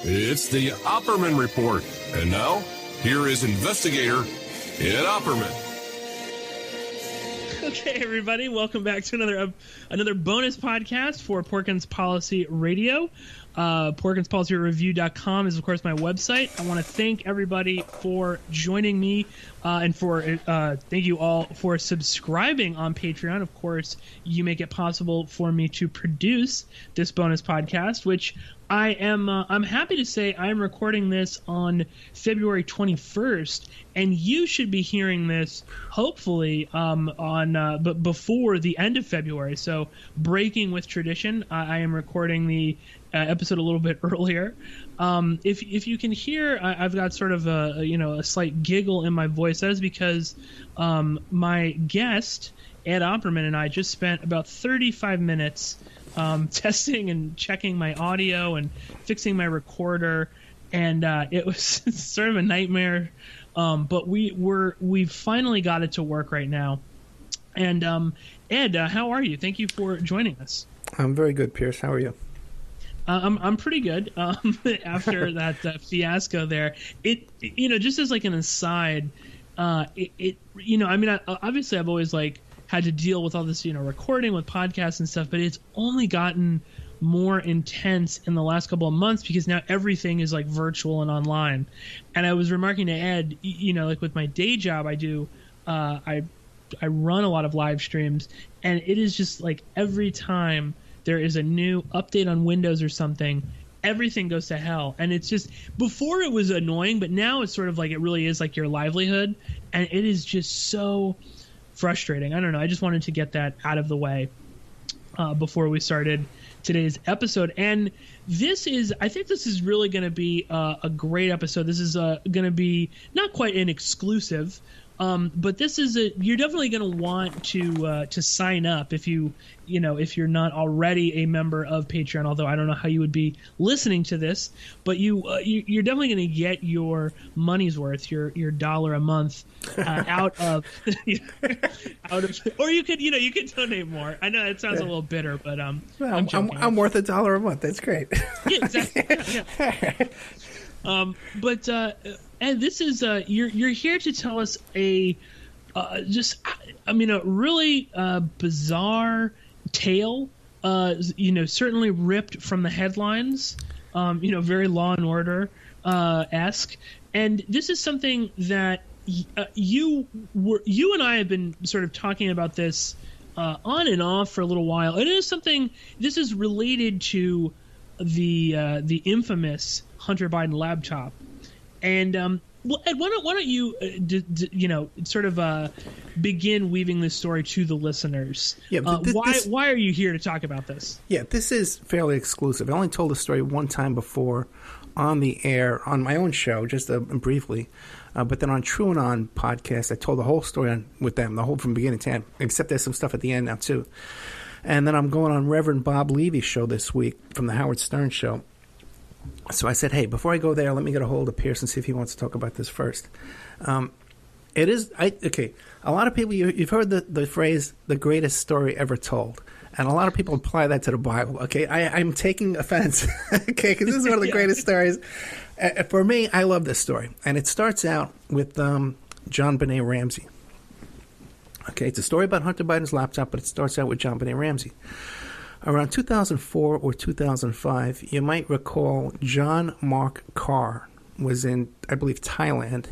It's the Opperman Report. And now, here is investigator Ed Opperman. Okay, everybody, welcome back to another bonus podcast for Porkins Policy Radio. PorkinsPolicyReview.com is, of course, my website. I want to thank everybody for joining me and for thank you all for subscribing on Patreon. Of course, you make it possible for me to produce this bonus podcast, which I'm happy to say I'm recording this on February 21st, and you should be hearing this hopefully but before the end of February. So, breaking with tradition, I am recording the episode a little bit earlier. If you can hear, I've got sort of a slight giggle in my voice. That is because my guest Ed Opperman and I just spent about 35 minutes testing and checking my audio and fixing my recorder, and it was sort of a nightmare. But we've finally got it to work right now. And Ed, how are you? Thank you for joining us. I'm very good, Pearse. How are you? I'm pretty good. After that fiasco there, just as like an aside, obviously I've always had to deal with all this, recording with podcasts and stuff, but it's only gotten more intense in the last couple of months because now everything is virtual and online. And I was remarking to Ed, with my day job, I do, I run a lot of live streams, and it is just every time there is a new update on Windows or something, everything goes to hell. And it's just, before it was annoying, but now it's sort of it really is your livelihood. And it is just so frustrating. I don't know. I just wanted to get that out of the way before we started today's episode. And I think this is really going to be a great episode. This is going to be not quite an exclusive, but this is you're definitely going to want to sign up if if you're not already a member of Patreon. Although I don't know how you would be listening to this, but you're definitely going to get your money's worth, your $1 a month out of, or you could donate more. I know it sounds a little bitter, but I'm worth $1 a month. That's great. Yeah, exactly. Yeah. And this is you're here to tell us a really bizarre tale. Certainly ripped from the headlines. Very Law and Order esque. And this is something that you and I have been sort of talking about this on and off for a little while. It is something. This is related to the infamous Hunter Biden laptop. And Ed, why don't you begin weaving this story to the listeners? Yeah, why are you here to talk about this? Yeah, this is fairly exclusive. I only told the story one time before on the air on my own show, just briefly. But then on True and On podcast, I told the whole story with them, the whole from beginning to end, except there's some stuff at the end now too. And then I'm going on Reverend Bob Levy's show this week from the Howard Stern show. So I said, hey, before I go there, let me get a hold of Pearse and see if he wants to talk about this first. A lot of people, you've heard the phrase, the greatest story ever told. And a lot of people apply that to the Bible. Okay, I'm taking offense, okay, because this is one of the greatest stories. For me, I love this story. And it starts out with John Benet Ramsey. Okay, it's a story about Hunter Biden's laptop, but it starts out with John Benet Ramsey. Around 2004 or 2005, you might recall John Mark Carr was in, I believe, Thailand,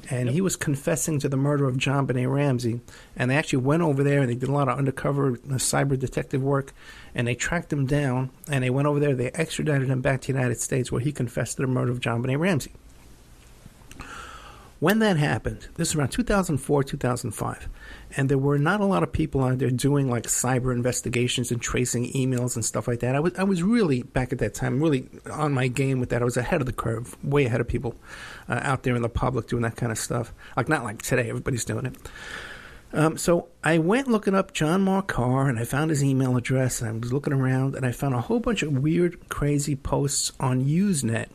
and he was confessing to the murder of John Benet Ramsey. And they actually went over there, and they did a lot of undercover cyber detective work, and they tracked him down, and they went over there, they extradited him back to the United States, where he confessed to the murder of John Benet Ramsey. When that happened, this was around 2004, 2005, and there were not a lot of people out there doing cyber investigations and tracing emails and stuff like that. I was really, back at that time, really on my game with that. I was ahead of the curve, way ahead of people out there in the public doing that kind of stuff. Not like today, everybody's doing it. So I went looking up John Mark Carr, and I found his email address, and I was looking around, and I found a whole bunch of weird, crazy posts on Usenet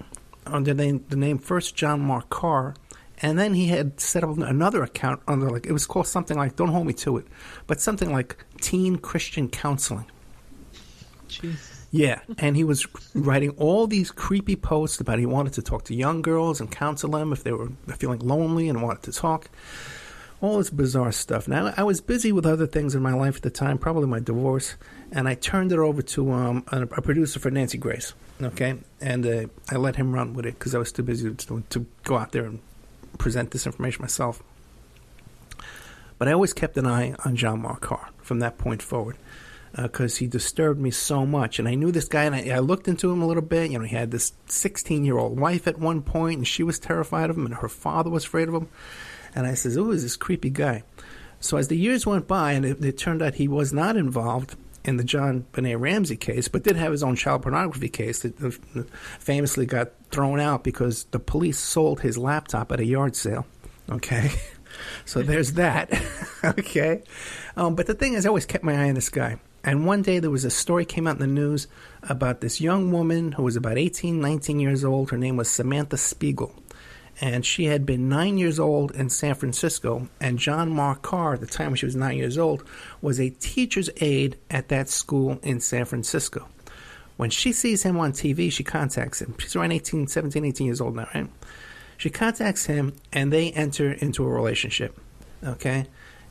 under the name First John Mark Carr. And then he had set up another account under it was called something like, don't hold me to it, but something like Teen Christian Counseling. Jesus. Yeah, and he was writing all these creepy posts about he wanted to talk to young girls and counsel them if they were feeling lonely and wanted to talk. All this bizarre stuff. Now, I was busy with other things in my life at the time, probably my divorce, and I turned it over to a producer for Nancy Grace, okay? And I let him run with it because I was too busy to go out there and present this information myself. But I always kept an eye on John Mark Carr from that point forward, because he disturbed me so much. And I knew this guy, and I looked into him a little bit. You know, he had this 16-year-old wife at one point, and she was terrified of him, and her father was afraid of him. And I says, "Oh, is this creepy guy?" So as the years went by, and it turned out he was not involved in the John Benet Ramsey case, but did have his own child pornography case that famously got thrown out because the police sold his laptop at a yard sale. Okay? So there's that. Okay? But the thing is, I always kept my eye on this guy. And one day there was a story came out in the news about this young woman who was about 18, 19 years old. Her name was Samantha Spiegel. And she had been 9 years old in San Francisco. And John Mark Carr, at the time when she was 9 years old, was a teacher's aide at that school in San Francisco. When she sees him on TV, she contacts him. She's around 17, 18 years old now, right? She contacts him, and they enter into a relationship, okay?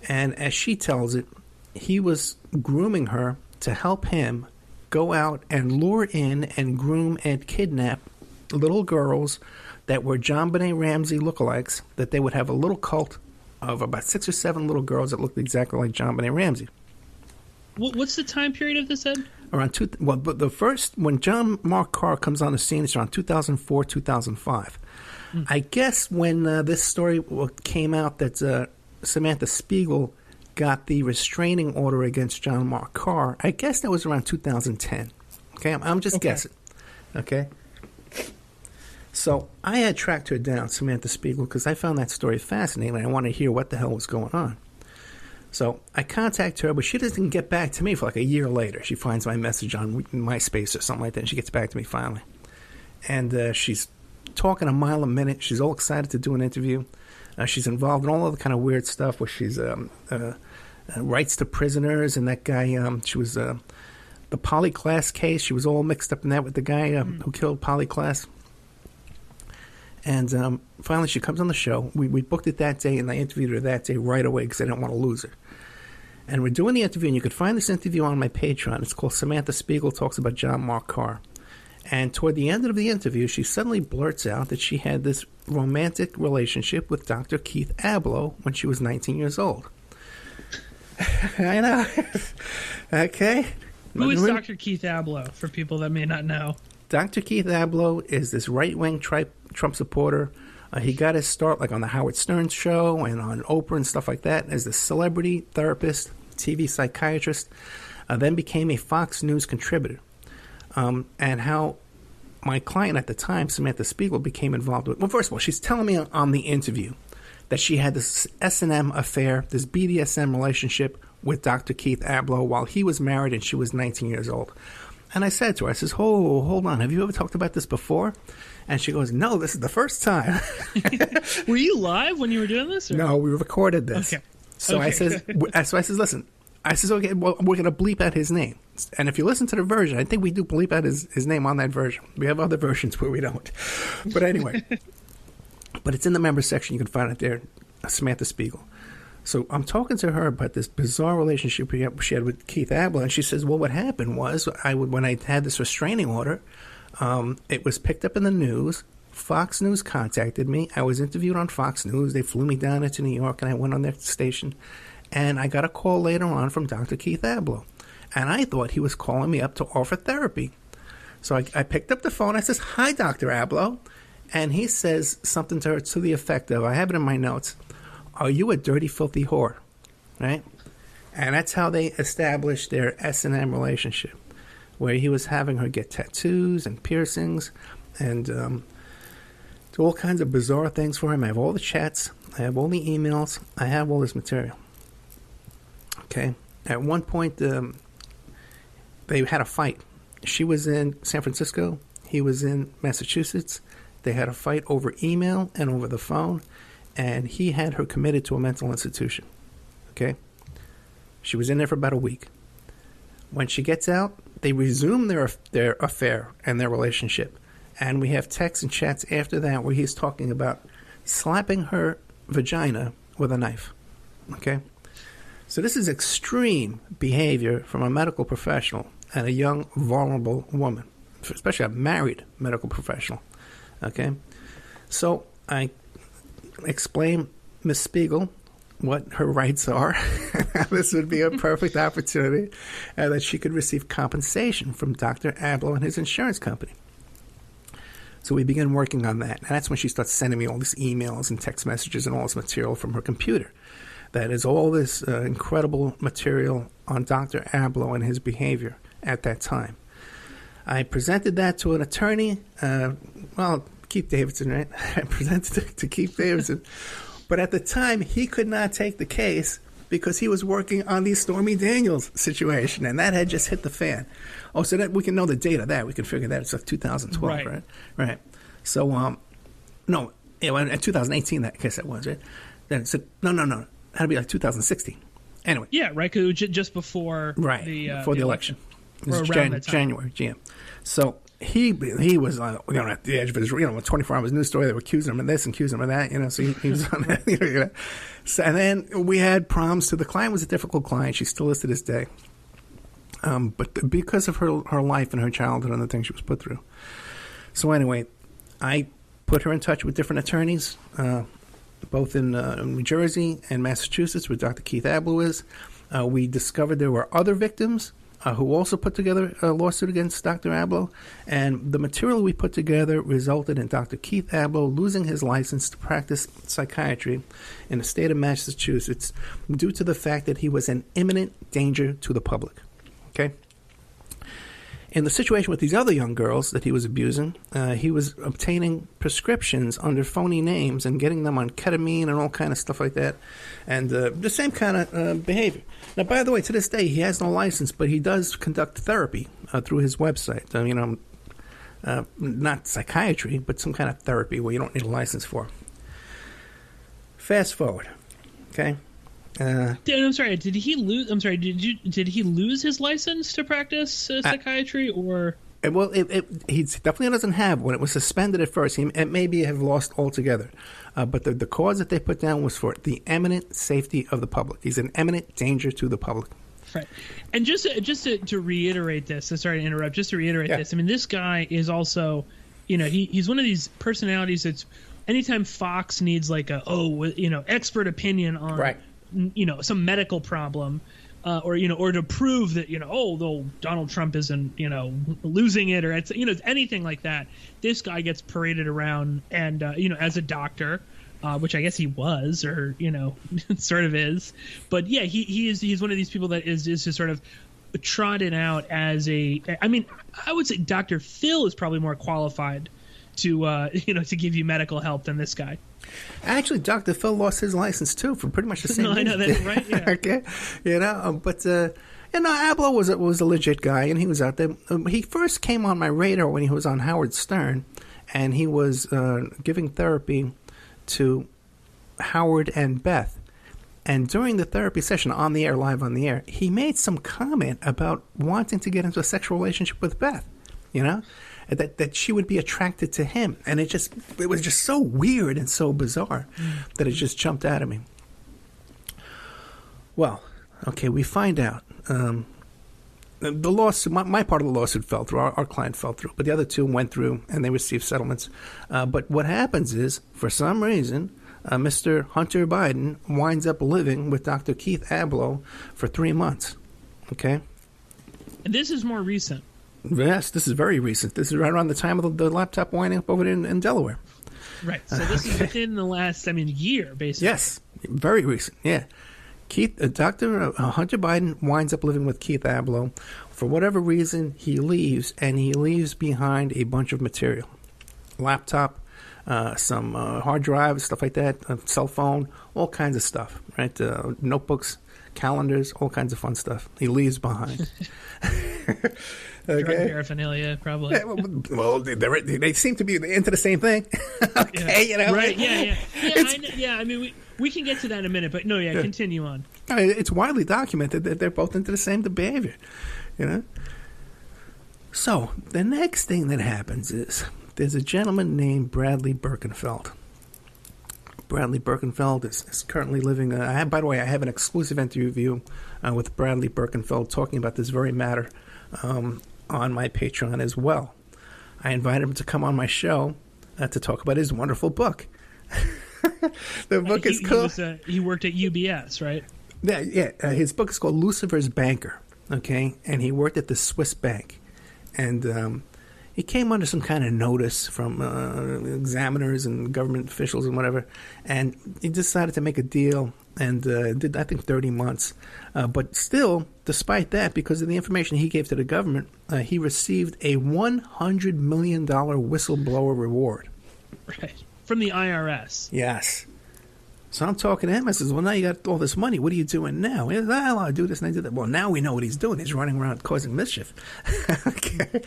And as she tells it, he was grooming her to help him go out and lure in and groom and kidnap little girls that were John Benet Ramsey lookalikes, that they would have a little cult of about 6 or 7 little girls that looked exactly like John Benet Ramsey. What's the time period of this, Ed? But the first, when John Mark Carr comes on the scene, it's around 2004, 2005. I guess when this story came out that Samantha Spiegel got the restraining order against John Mark Carr, I guess that was around 2010. Okay, I'm just guessing. Okay. So I had tracked her down, Samantha Spiegel, because I found that story fascinating and I wanted to hear what the hell was going on. So I contact her, but she doesn't get back to me for like a year later. She finds my message on MySpace or something like that, and she gets back to me finally. And she's talking a mile a minute. She's all excited to do an interview. She's involved in all other kind of weird stuff where she's writes to prisoners, and that guy, she was the Polyclass case. She was all mixed up in that with the guy who killed Polyclass. And finally, she comes on the show. We booked it that day, and I interviewed her that day right away because I didn't want to lose her. And we're doing the interview, and you can find this interview on my Patreon. It's called Samantha Spiegel Talks About John Mark Carr. And toward the end of the interview, she suddenly blurts out that she had this romantic relationship with Dr. Keith Abloh when she was 19 years old. I know. Okay. Who is Dr. Keith Abloh, for people that may not know? Dr. Keith Abloh is this right-wing Trump supporter. He got his start like on the Howard Stern show and on Oprah and stuff like that as the celebrity therapist, TV psychiatrist, then became a Fox News contributor. And how my client at the time, Samantha Spiegel, became involved with. Well, first of all, she's telling me on the interview that she had this S&M affair, this BDSM relationship with Dr. Keith Abloh while he was married and she was 19 years old. And I said to her, I says, "Oh, hold on, have you ever talked about this before?" And she goes, "No, this is the first time." Were you live when you were doing this? Or? No, we recorded this. Okay. So I says, listen. I says, okay, well, we're going to bleep out his name. And if you listen to the version, I think we do bleep out his name on that version. We have other versions where we don't. But anyway, but it's in the members section. You can find it there, Samantha Spiegel. So I'm talking to her about this bizarre relationship she had with Keith Abloh, and she says, well, what happened was when I had this restraining order, it was picked up in the news. Fox News contacted me. I was interviewed on Fox News. They flew me down into New York, and I went on their station. And I got a call later on from Dr. Keith Abloh. And I thought he was calling me up to offer therapy. So I picked up the phone. I says, "Hi, Dr. Abloh." And he says something to her to the effect of, I have it in my notes, "Are you a dirty, filthy whore?" Right? And that's how they established their S&M relationship, where he was having her get tattoos and piercings and do all kinds of bizarre things for him. I have all the chats. I have all the emails. I have all this material. Okay. At one point, they had a fight. She was in San Francisco. He was in Massachusetts. They had a fight over email and over the phone, and he had her committed to a mental institution. Okay. She was in there for about a week. When she gets out, they resume their affair and their relationship. And we have texts and chats after that where he's talking about slapping her vagina with a knife. Okay? So this is extreme behavior from a medical professional and a young, vulnerable woman, especially a married medical professional. Okay? So I explain Ms. Spiegel what her rights are. This would be a perfect opportunity that she could receive compensation from Dr. Abloh and his insurance company. So we begin working on that. And that's when she starts sending me all these emails and text messages and all this material from her computer. That is all this incredible material on Dr. Abloh and his behavior at that time. I presented that to an attorney, Keith Davidson, right? I presented it to Keith Davidson. But at the time, he could not take the case because he was working on the Stormy Daniels situation, and that had just hit the fan. Oh, so that we can know the date of that. We can figure that it's like 2012, right? Right. So, in 2018, that case that was, right? Then it said, no. That'd be like 2016. Anyway. Yeah, right, because it was just before before the election. It was January, GM. So he was at the edge of his, a 24-hour news story. They were accusing him of this and accusing him of that, so he was on that. So, and then we had problems. So the client was a difficult client. She still is to this day. But because of her life and her childhood and the things she was put through. So anyway, I put her in touch with different attorneys, both in New Jersey and Massachusetts, where Dr. Keith Abloh is. We discovered there were other victims who also put together a lawsuit against Dr. Abloh, and the material we put together resulted in Dr. Keith Abloh losing his license to practice psychiatry in the state of Massachusetts due to the fact that he was an imminent danger to the public. Okay? In the situation with these other young girls that he was abusing, he was obtaining prescriptions under phony names and getting them on ketamine and all kind of stuff like that, and the same kind of behavior. Now, by the way, to this day, he has no license, but he does conduct therapy through his website. Not psychiatry, but some kind of therapy where you don't need a license for. Fast forward, okay? I'm sorry. Did he lose? I'm sorry. Did he lose his license to practice psychiatry, or? Well, he definitely doesn't have one. It was suspended at first. It maybe have lost altogether. But the cause that they put down was for the imminent safety of the public. He's an imminent danger to the public. Right. And just to reiterate this, sorry to interrupt, just to reiterate this, I mean, this guy is also, he's one of these personalities that's, anytime Fox needs like expert opinion on, some medical problem, or to prove that, though Donald Trump isn't, losing it, or it's, anything like that, this guy gets paraded around and, as a doctor, which I guess he was, or, sort of is. But yeah, he's one of these people that is just sort of trotted out as I would say Dr. Phil is probably more qualified to, to give you medical help than this guy. Actually, Dr. Phil lost his license too for pretty much the same reason. I know that's right. Yeah. Okay, but Abloh was a legit guy, and he was out there. He first came on my radar when he was on Howard Stern, and he was giving therapy to Howard and Beth. And during the therapy session, on the air, live on the air, he made some comment about wanting to get into a sexual relationship with Beth. That she would be attracted to him. And it was just so weird and so bizarre that it just jumped out at me. Well, okay, we find out. The lawsuit, my part of the lawsuit fell through. Our client fell through. But the other two went through, and they received settlements. But what happens is, for some reason, Mr. Hunter Biden winds up living with Dr. Keith Abloh for 3 months. Okay? And this is more recent. Yes, this is very recent. This is right around the time of the laptop winding up over in Delaware. Right. So this is within the last, year, basically. Yes, very recent. Yeah. Dr. Hunter Biden winds up living with Keith Abloh. For whatever reason, he leaves, and he leaves behind a bunch of material. Laptop, some hard drives, stuff like that, a cell phone, all kinds of stuff, right? Notebooks, calendars, all kinds of fun stuff. He leaves behind. Okay. Drug paraphernalia, probably. Yeah, well, they seem to be into the same thing. Okay, Right, yeah. We can get to that in a minute, but no, continue on. It's widely documented that they're both into the same behavior. you know. So the next thing that happens is there's a gentleman named Bradley Birkenfeld. Bradley Birkenfeld is currently living. By the way, I have an exclusive interview with Bradley Birkenfeld talking about this very matter on my Patreon as well. I invited him to come on my show to talk about his wonderful book. The book is called. He worked at UBS, right? Yeah. His book is called Lucifer's Banker. Okay, and he worked at the Swiss bank, and he came under some kind of notice from examiners and government officials and whatever, and he decided to make a deal and did, I think, 30 months. But still, despite that, because of the information he gave to the government, he received a $100 million whistleblower reward. Right. From the IRS. Yes. So I'm talking to him. I says, well, now you got all this money. What are you doing now? He says, I do this and I do that. Well, now we know what he's doing. He's running around causing mischief. Okay.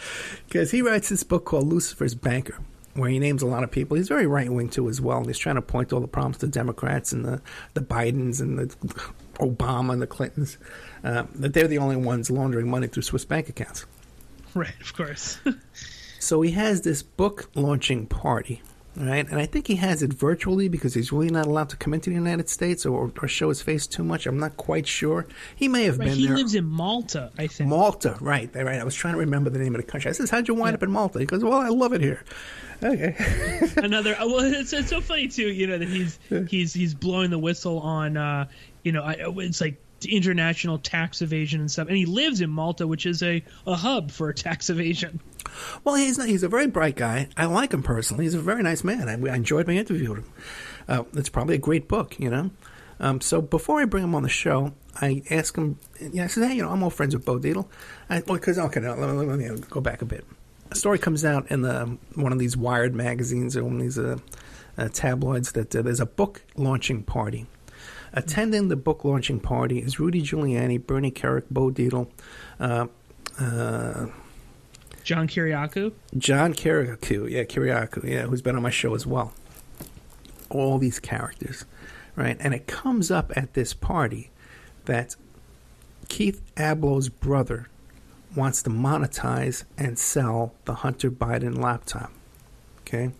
Because he writes this book called Lucifer's Banker, where he names a lot of people. He's very right-wing, too, as well. He's trying to point to all the problems to Democrats and the Bidens and the Obama and the Clintons, that they're the only ones laundering money through Swiss bank accounts. Right, of course. So he has this book launching party. Right, and I think he has it virtually because he's really not allowed to come into the United States or show his face too much. I'm not quite sure. He may have been there. He lives in Malta, I think. Malta, right. I was trying to remember the name of the country. I says, how'd you wind up in Malta? He goes, well, I love it here. Okay. Well, it's so funny, too, that he's blowing the whistle on, it's like international tax evasion and stuff. And he lives in Malta, which is a hub for tax evasion. Well, he's a very bright guy. I like him personally. He's a very nice man. I enjoyed my interview with him. It's probably a great book, So before I bring him on the show, I ask him, I said, hey, I'm all friends with Bo Dietl. Let me go back a bit. A story comes out in one of these Wired magazines or one of these tabloids that there's a book launching party. Attending the book launching party is Rudy Giuliani, Bernie Kerik, Bo Dietl, John Kiriakou? John Kiriakou, who's been on my show as well. All these characters, right? And it comes up at this party that Keith Ablow's brother wants to monetize and sell the Hunter Biden laptop, okay?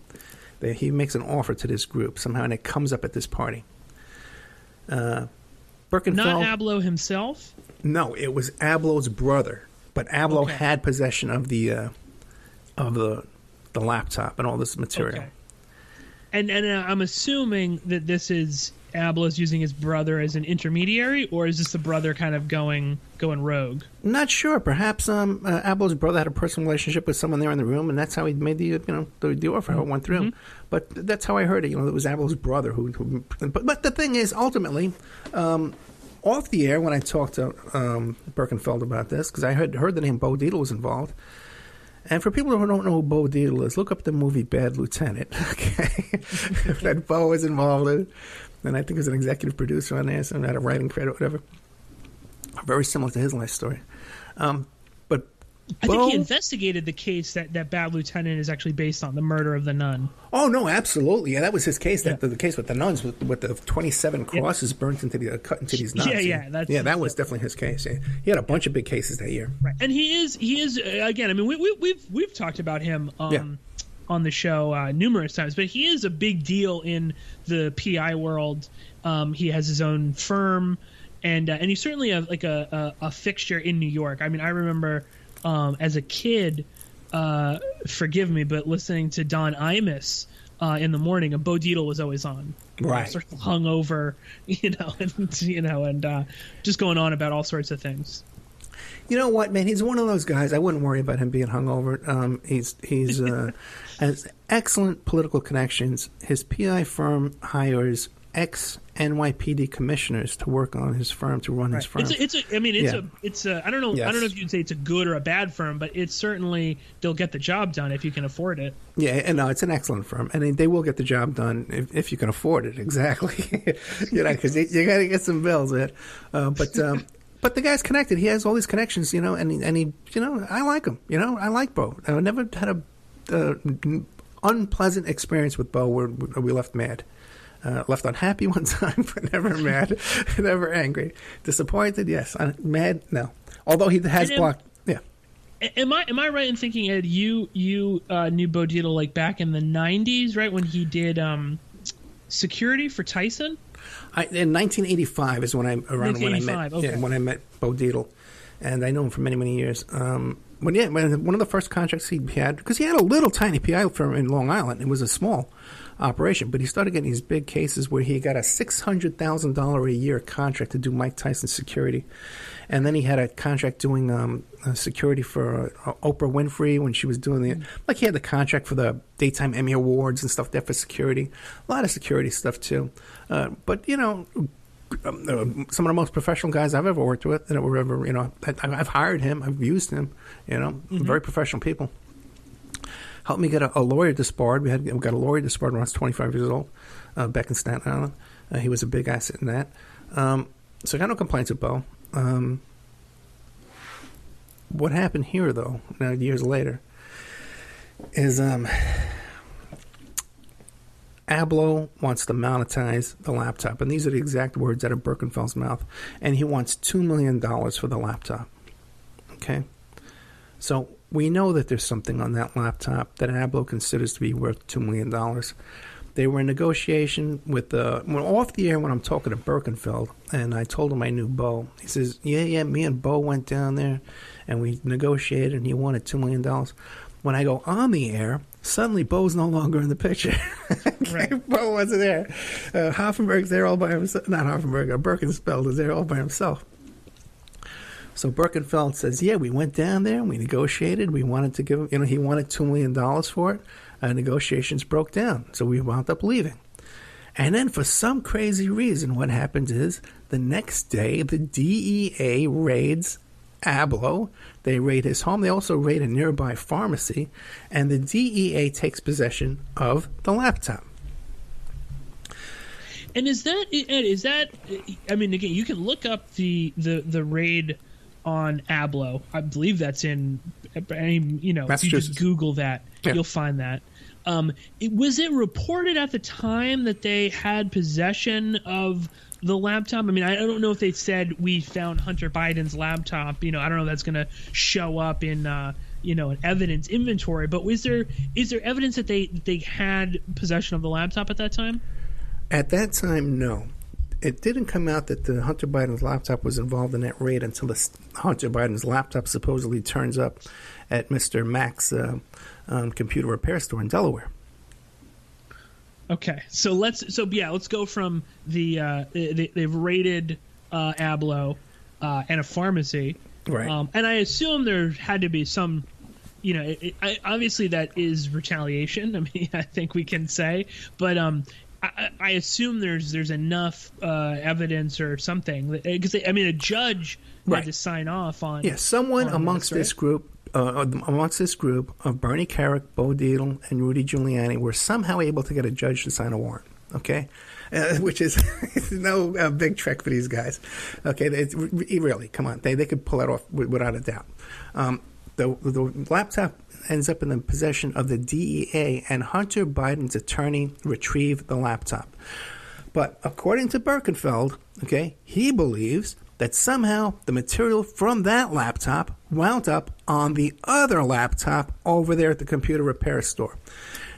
He makes an offer to this group somehow, and it comes up at this party. Birkenfeld, not Ablow himself? No, it was Ablow's brother. But Ablow had possession of the laptop and all this material. Okay. And I'm assuming that this is Ablow's using his brother as an intermediary, or is this the brother kind of going rogue? Not sure. Perhaps Ablow's brother had a personal relationship with someone there in the room, and that's how he made the offer. How it went through. Mm-hmm. But that's how I heard it. It was Ablow's brother who. But the thing is, ultimately. Off the air, when I talked to Birkenfeld about this, because I heard the name Bo Dietl was involved. And for people who don't know who Bo Dietl is, look up the movie Bad Lieutenant, okay? That Bo was involved in. And I think he was an executive producer on there, so had a writing credit, whatever. Very similar to his life story. But I think he investigated the case that Bad Lieutenant is actually based on, the murder of the nun. Oh, no, absolutely. Yeah, that was his case. Yeah. The case with the nuns, with the 27 crosses burnt cut into these nuns. That was definitely his case. Yeah. He had a bunch of big cases that year. Right. And he is again, I mean, we've talked about him on the show numerous times, but he is a big deal in the PI world. He has his own firm, and he's certainly a fixture in New York. I mean, I remember as a kid, forgive me, but listening to Don Imus in the morning, and Bo Dietl was always on, right? Sort of hungover, and just going on about all sorts of things. You know what, man? He's one of those guys. I wouldn't worry about him being hungover. He's has excellent political connections. His PI firm hires ex-NYPD commissioners to work on his firm, to run his firm. It's a I don't know if you'd say it's a good or a bad firm, but it's certainly, they'll get the job done if you can afford it. Yeah, and no, it's an excellent firm, and they will get the job done if you can afford it. Exactly, because you got to get some bills, man. But the guy's connected. He has all these connections, and he I like him. I like Bo. I never had a unpleasant experience with Bo where we left mad. Left unhappy one time, but never mad, never angry. Disappointed, yes. Mad, no. Although he has blocked. Am I right in thinking, Ed, you knew Bo Dietl like back in the 90s, right, when he did security for Tyson? In 1985 is when I met Bo Dietl, and I know him for many, many years. When one of the first contracts he had, because he had a little tiny PI firm in Long Island. It was a small operation, but he started getting these big cases where he got a $600,000 a year contract to do Mike Tyson's security. And then he had a contract doing security for Oprah Winfrey when she was doing he had the contract for the Daytime Emmy Awards and stuff there for security. A lot of security stuff too. But, some of the most professional guys I've ever worked with, that were ever, I've hired him, I've used him, very professional people. Helped me get a lawyer disbarred. We got a lawyer disbarred when I was 25 years old, back in Staten Island. He was a big asset in that. So I got no complaints with Bo. What happened here, though, now years later, is Abloh wants to monetize the laptop. And these are the exact words out of Birkenfeld's mouth. And he wants $2 million for the laptop. Okay? So we know that there's something on that laptop that Abloh considers to be worth $2 million. They were in negotiation with off the air when I'm talking to Birkenfeld, and I told him I knew Bo. He says, yeah, me and Bo went down there, and we negotiated, and he wanted $2 million. When I go on the air, suddenly Bo's no longer in the picture. Right. Bo wasn't there. Hoffenberg's there all by himself. Not Hoffenberg, Birkenfeld is there all by himself. So Birkenfeld says, yeah, we went down there and we negotiated. We wanted to give him, he wanted $2 million for it. Negotiations broke down. So we wound up leaving. And then for some crazy reason, what happens is the next day, the DEA raids Abloh. They raid his home. They also raid a nearby pharmacy. And the DEA takes possession of the laptop. And is that, I mean, again, you can look up the raid on Abloh. I believe that's in, if you just Google that, You'll find that. Was it reported at the time that they had possession of the laptop? I mean, I don't know if they said we found Hunter Biden's laptop. I don't know if that's going to show up in, an evidence inventory. But is there evidence that they had possession of the laptop at that time? At that time, no. It didn't come out that the Hunter Biden's laptop was involved in that raid until the Hunter Biden's laptop supposedly turns up at Mr. Mack's computer repair store in Delaware. Okay, so let's go from they've raided Abloh and a pharmacy, right? And I assume there had to be some, obviously that is retaliation. I mean, I think we can say, but I assume there's enough evidence or something because a judge had to sign off on. Yeah, someone amongst this group. Amongst this group of Bernie Kerik, Bo Dietl, and Rudy Giuliani were somehow able to get a judge to sign a warrant, okay? Which is no big trick for these guys, okay? Really, come on. They could pull it off without a doubt. The laptop ends up in the possession of the DEA, and Hunter Biden's attorney retrieved the laptop. But according to Birkenfeld, okay, he believes that somehow the material from that laptop wound up on the other laptop over there at the computer repair store.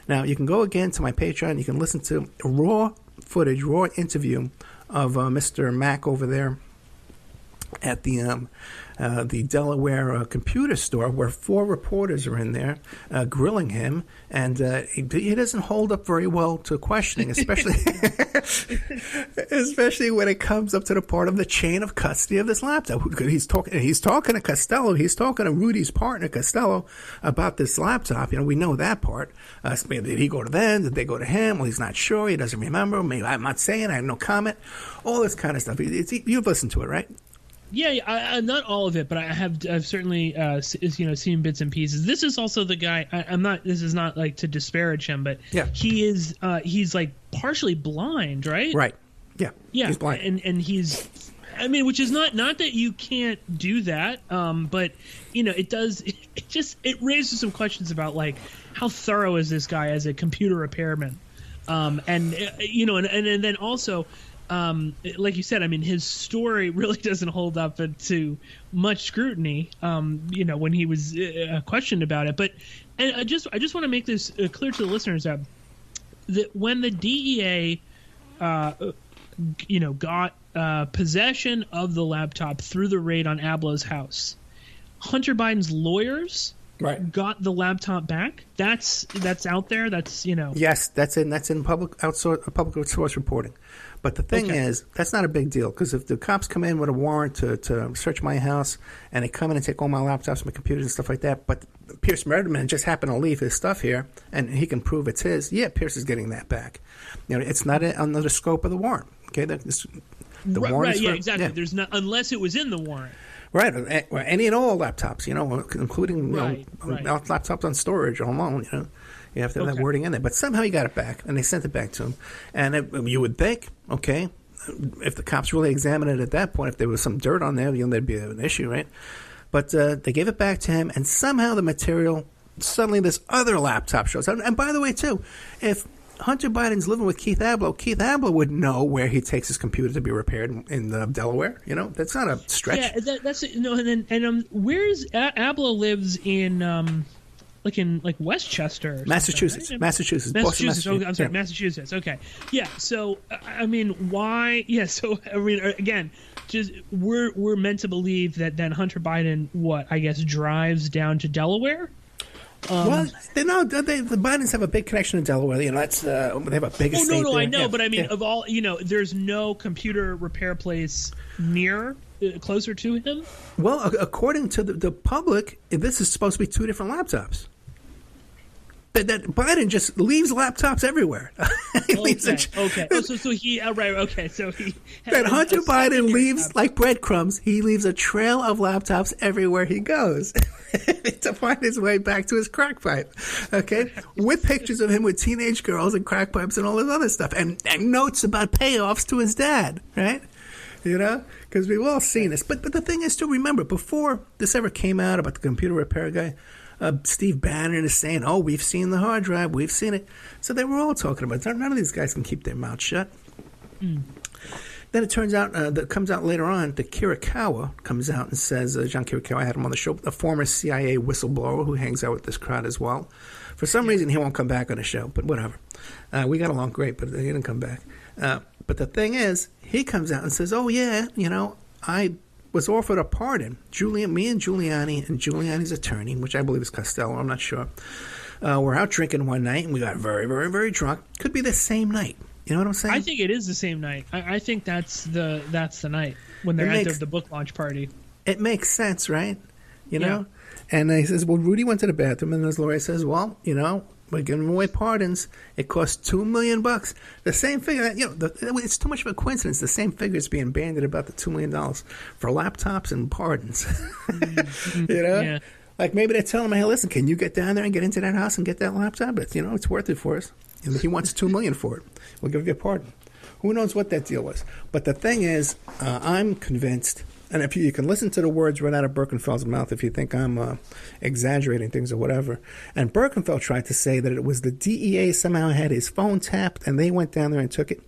Now, you can go again to my Patreon. You can listen to raw interview of Mr. Mack over there at the Delaware computer store, where 4 reporters are in there grilling him, and he doesn't hold up very well to questioning, especially especially when it comes up to the part of the chain of custody of this laptop. He's talking to Costello. He's talking to Rudy's partner Costello about this laptop. We know that part. Did he go to them? Did they go to him? Well, he's not sure. He doesn't remember. Maybe I'm not saying. I have no comment. All this kind of stuff. You've listened to it, right? Yeah, not all of it, but I've certainly seen bits and pieces. This is also the guy. This is not like to disparage him, but yeah, he's like partially blind, right? Right. Yeah. He's blind, and he's. Which is not that you can't do that, but it does. It raises some questions about like how thorough is this guy as a computer repairman, and then also. like you said, I mean, his story really doesn't hold up to much scrutiny, when he was questioned about it. But and I just want to make this clear to the listeners that when the DEA, got possession of the laptop through the raid on Abloh's house, Hunter Biden's lawyers got the laptop back. That's out there. That's Yes, that's in public source reporting. But the thing is, that's not a big deal, because if the cops come in with a warrant to search my house and they come in and take all my laptops, my computers and stuff like that, but Pearse Redmond just happened to leave his stuff here and he can prove it's his, Pearse is getting that back. It's not under the scope of the warrant. Okay, the warrant is for, exactly. There's not, unless it was in the warrant. Right, any and all laptops, including laptops on storage or alone, You have to have that wording in there. But somehow he got it back, and they sent it back to him. And you would think, okay, if the cops really examined it at that point, if there was some dirt on there, there'd be an issue, right? But they gave it back to him, and somehow the material, suddenly this other laptop shows up. And by the way, too, if Hunter Biden's living with Keith Abloh would know where he takes his computer to be repaired in Delaware. That's not a stretch. Yeah, that's no. And where's Abloh lives in in Westchester, Massachusetts, right? Massachusetts. Oh, I'm sorry, Massachusetts. Okay, yeah. So I mean, why? Yeah. So I mean, again, just we're meant to believe that then Hunter Biden, drives down to Delaware. Well, the Bidens have a big connection to Delaware. That's they have a big estate there. I know, but I mean, of all, there's no computer repair place closer to him. Well, according to the public, this is supposed to be two different laptops. That Biden just leaves laptops everywhere. Okay. Oh, so he right. Okay, so he that Hunter Biden leaves like breadcrumbs. He leaves a trail of laptops everywhere he goes to find his way back to his crack pipe. Okay, with pictures of him with teenage girls and crack pipes and all this other stuff, and notes about payoffs to his dad. Right. Because we've all seen this. But the thing is, to remember, before this ever came out about the computer repair guy, Steve Bannon is saying, we've seen the hard drive, we've seen it. So they were all talking about it. None of these guys can keep their mouths shut. Then it turns out, that comes out later on, that Kirikawa comes out and says, John Kirikawa, I had him on the show, a former CIA whistleblower who hangs out with this crowd as well. For some reason, he won't come back on the show, but whatever. We got along great, but he didn't come back. But the thing is, he comes out and says, I was offered a pardon. Me and Giuliani and Giuliani's attorney, which I believe is Costello, I'm not sure, were out drinking one night and we got very, very, very drunk. Could be the same night. You know what I'm saying? I think it is the same night. I think that's the night when they're at the book launch party. It makes sense, right? You know? And he says, well, Rudy went to the bathroom, and his lawyer says, well, we're giving away pardons. It costs $2 million. The same figure. It's too much of a coincidence. The same figure is being bandied about the $2 million for laptops and pardons. Yeah. Like maybe they're telling him, hey, listen, can you get down there and get into that house and get that laptop? It's, it's worth it for us. And he wants $2 million for it. We'll give you a pardon. Who knows what that deal was? But the thing is, I'm convinced. And if you can listen to the words right out of Birkenfeld's mouth if you think I'm exaggerating things or whatever. And Birkenfeld tried to say that it was the DEA somehow had his phone tapped and they went down there and took it.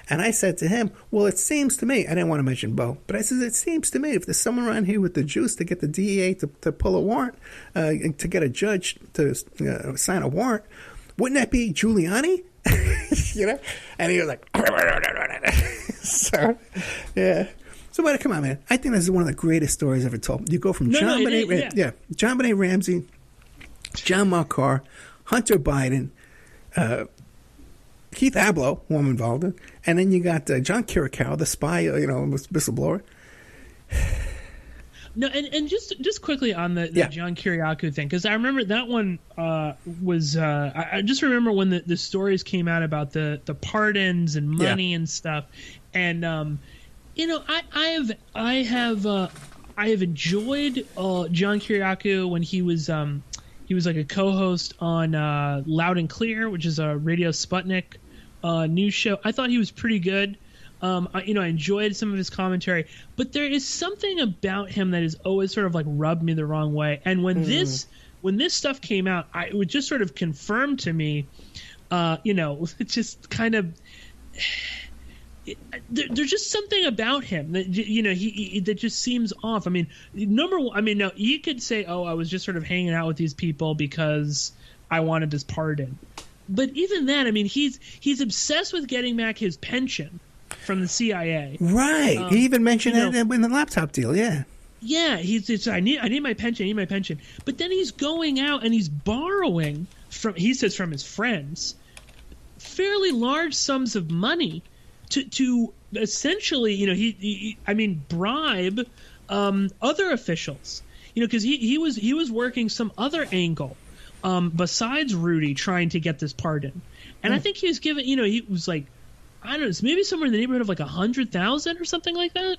And I said to him, well, it seems to me, I didn't want to mention Bo, but I said, it seems to me if there's someone around here with the juice to get the DEA to pull a warrant, to get a judge to sign a warrant, wouldn't that be Giuliani? And he was like, so, yeah. So, but come on, man. I think this is one of the greatest stories ever told. You go from John Benet Ramsey, John Mark Carr, Hunter Biden, Keith Abloh, who I'm involved in, and then you got John Kirikawa, the spy, whistleblower. No, and just quickly on the John Kiriakou thing, because I remember that one was I just remember when the stories came out about the pardons and money and stuff, and I have enjoyed John Kiriakou when he was like a co-host on Loud and Clear, which is a Radio Sputnik news show. I thought he was pretty good. I enjoyed some of his commentary, but there is something about him that has always sort of like rubbed me the wrong way. And when this stuff came out, it would just sort of confirm to me, it's just kind of there's just something about him that he that just seems off. I mean, number one, I mean, now you could say, oh, I was just sort of hanging out with these people because I wanted his pardon, but even then, I mean, he's obsessed with getting back his pension from the CIA. Right. He even mentioned it in the laptop deal. Yeah. Yeah. I need my pension. I need my pension. But then he's going out and he's borrowing from his friends fairly large sums of money to essentially, bribe other officials, because he was working some other angle besides Rudy trying to get this pardon. And I think he was given, he was like, I don't know, it's maybe somewhere in the neighborhood of like 100,000 or something like that.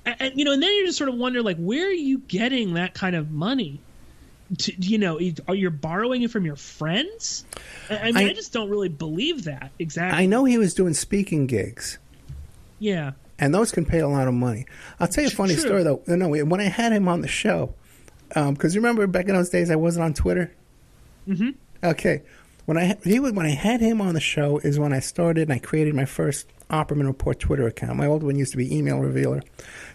And then you just sort of wonder, like, where are you getting that kind of money? You're borrowing it from your friends? I just don't really believe that exactly. I know he was doing speaking gigs. Yeah. And those can pay a lot of money. I'll tell you a funny story, though. No, when I had him on the show, because you remember back in those days I wasn't on Twitter? Mm-hmm. Okay. When I had him on the show is when I started and I created my first Opperman Report Twitter account. My old one used to be Email Revealer.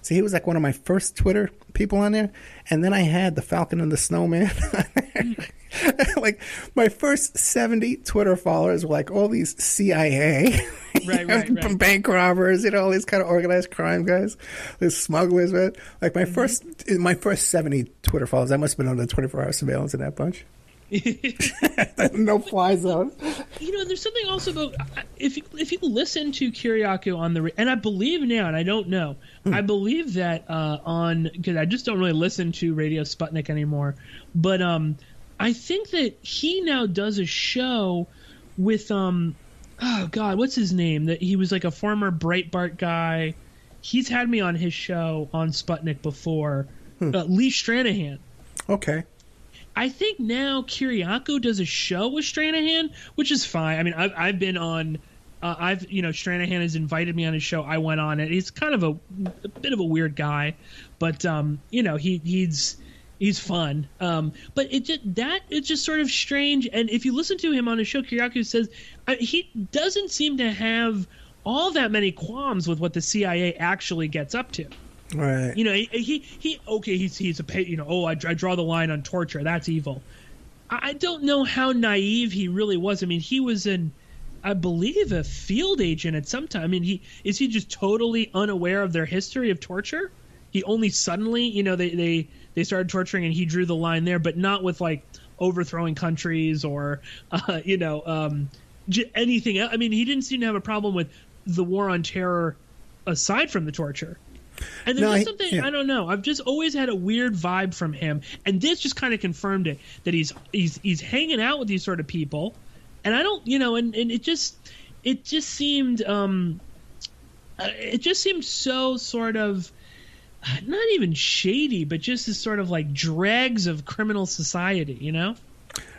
So he was like one of my first Twitter people on there. And then I had the Falcon and the Snowman on there. Like my first 70 Twitter followers were like all these CIA, right. bank robbers, all these kind of organized crime guys, these smugglers, man. Like my first 70 Twitter followers, I must have been under 24-hour surveillance in that bunch. No fly zone. There's something also about if you listen to Kiriakou on the and I believe now, and I don't know, I believe that because I just don't really listen to Radio Sputnik anymore, but I think that he now does a show with oh God, what's his name? That he was like a former Breitbart guy. He's had me on his show on Sputnik before. Lee Stranahan. Okay. I think now Kiriakou does a show with Stranahan, which is fine. I mean, I've been on, Stranahan has invited me on his show. I went on it. He's kind of a bit of a weird guy, but he's fun. But it's just sort of strange. And if you listen to him on his show, Kiriakou says he doesn't seem to have all that many qualms with what the CIA actually gets up to. Right. He's I draw the line on torture. That's evil. I don't know how naive he really was. I mean, he was I believe, a field agent at some time. I mean, is he just totally unaware of their history of torture? He only suddenly, they started torturing and he drew the line there, but not with like overthrowing countries or, anything else. I mean, he didn't seem to have a problem with the war on terror aside from the torture. And there's something, I don't know. I've just always had a weird vibe from him, and this just kind of confirmed it, that he's hanging out with these sort of people, and I don't, and it just seemed so sort of not even shady, but just this sort of like dregs of criminal society,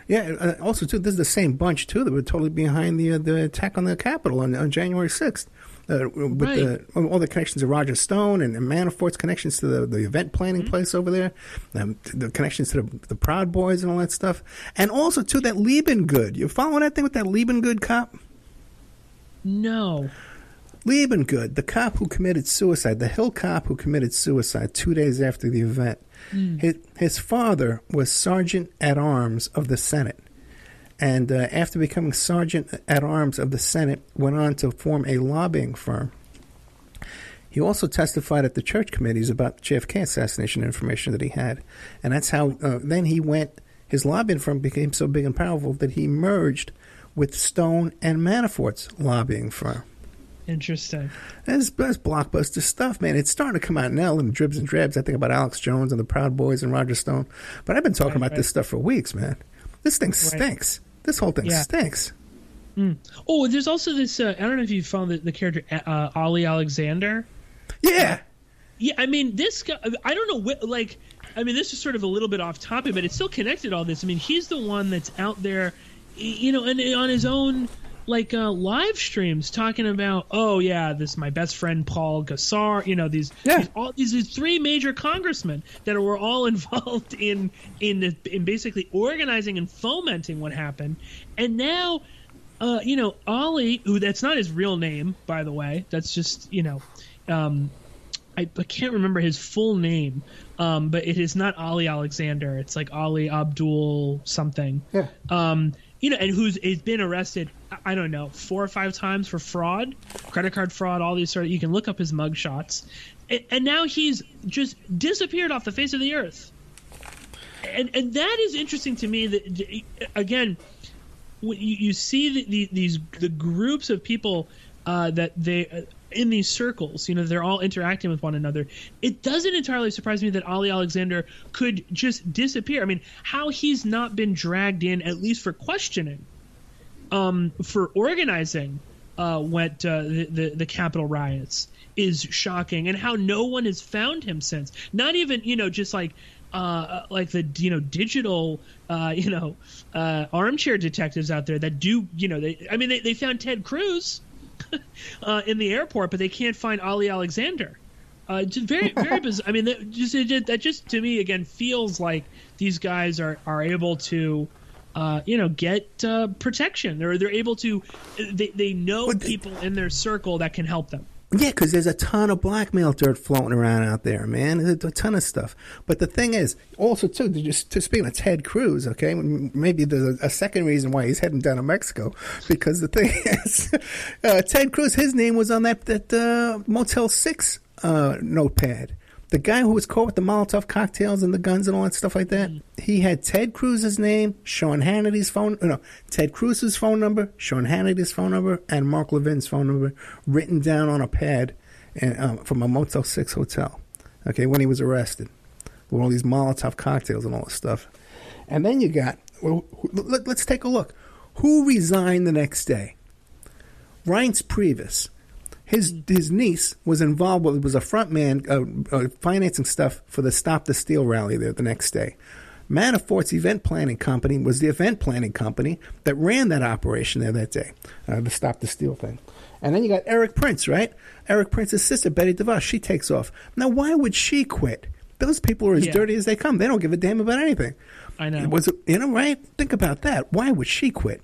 Yeah. Also, too, this is the same bunch too that were totally behind the attack on the Capitol on January 6th. With all the connections of Roger Stone and Manafort's connections to the event planning place over there, the connections to the Proud Boys and all that stuff, and also to that Liebengood. You following that thing with that Liebengood cop? No. Liebengood, the cop who committed suicide, the Hill cop who committed suicide 2 days after the event. His father was Sergeant at Arms of the Senate. And after becoming Sergeant at Arms of the Senate, went on to form a lobbying firm. He also testified at the church committees about JFK assassination information that he had. And that's how then his lobbying firm became so big and powerful that he merged with Stone and Manafort's lobbying firm. Interesting. That's blockbuster stuff, man. It's starting to come out now in dribs and drabs. I think about Alex Jones and the Proud Boys and Roger Stone. But I've been talking about this stuff for weeks, man. This thing stinks. This whole thing stinks. Oh, there's also this, I don't know if you found the character Ollie Alexander. Yeah. Yeah, I mean, this guy, I don't know, this is sort of a little bit off topic, but it's still connected to all this. I mean, he's the one that's out there, and on his own, live streams talking about, this is my best friend Paul Gassar, these three major congressmen that were all involved in basically organizing and fomenting what happened. And now Ollie, who that's not his real name, by the way. That's just, I can't remember his full name, but it is not Ali Alexander. It's like Ali Abdul something. Yeah. And who's been arrested, I don't know, 4 or 5 times for fraud, credit card fraud, all these you can look up his mug shots. And now he's just disappeared off the face of the earth. And that is interesting to me that, again, when you see the groups of people that they in these circles, they're all interacting with one another. It doesn't entirely surprise me that Ali Alexander could just disappear. I mean, how he's not been dragged in, at least for questioning, for organizing the Capitol riots, is shocking, and how no one has found him since. Not even just like the digital armchair detectives out there that do they found Ted Cruz in the airport, but they can't find Ali Alexander. Just very very bizarre. I mean, that just to me again feels like these guys are able to get protection. They're able to they know people in their circle that can help them. Yeah, because there's a ton of blackmail dirt floating around out there, man. There's a ton of stuff. But the thing is, also, too, to speaking of Ted Cruz, okay, maybe there's a second reason why he's heading down to Mexico. Because the thing is, Ted Cruz, his name was on that Motel 6 notepad. The guy who was caught with the Molotov cocktails and the guns and all that stuff like that, he had Ted Cruz's name, Sean Hannity's Ted Cruz's phone number, Sean Hannity's phone number, and Mark Levin's phone number written down on a pad from a Motel 6 hotel, okay, when he was arrested, with all these Molotov cocktails and all this stuff. And then you got, let's take a look. Who resigned the next day? Reince Priebus. His niece was involved with, was a front man financing stuff for the Stop the Steal rally there the next day. Manafort's event planning company was the event planning company that ran that operation there that day, the Stop the Steal thing. And then you got Eric Prince, right? Eric Prince's sister, Betty DeVos, she takes off. Now, why would she quit? Those people are as dirty as they come. They don't give a damn about anything. I know. Right? Think about that. Why would she quit?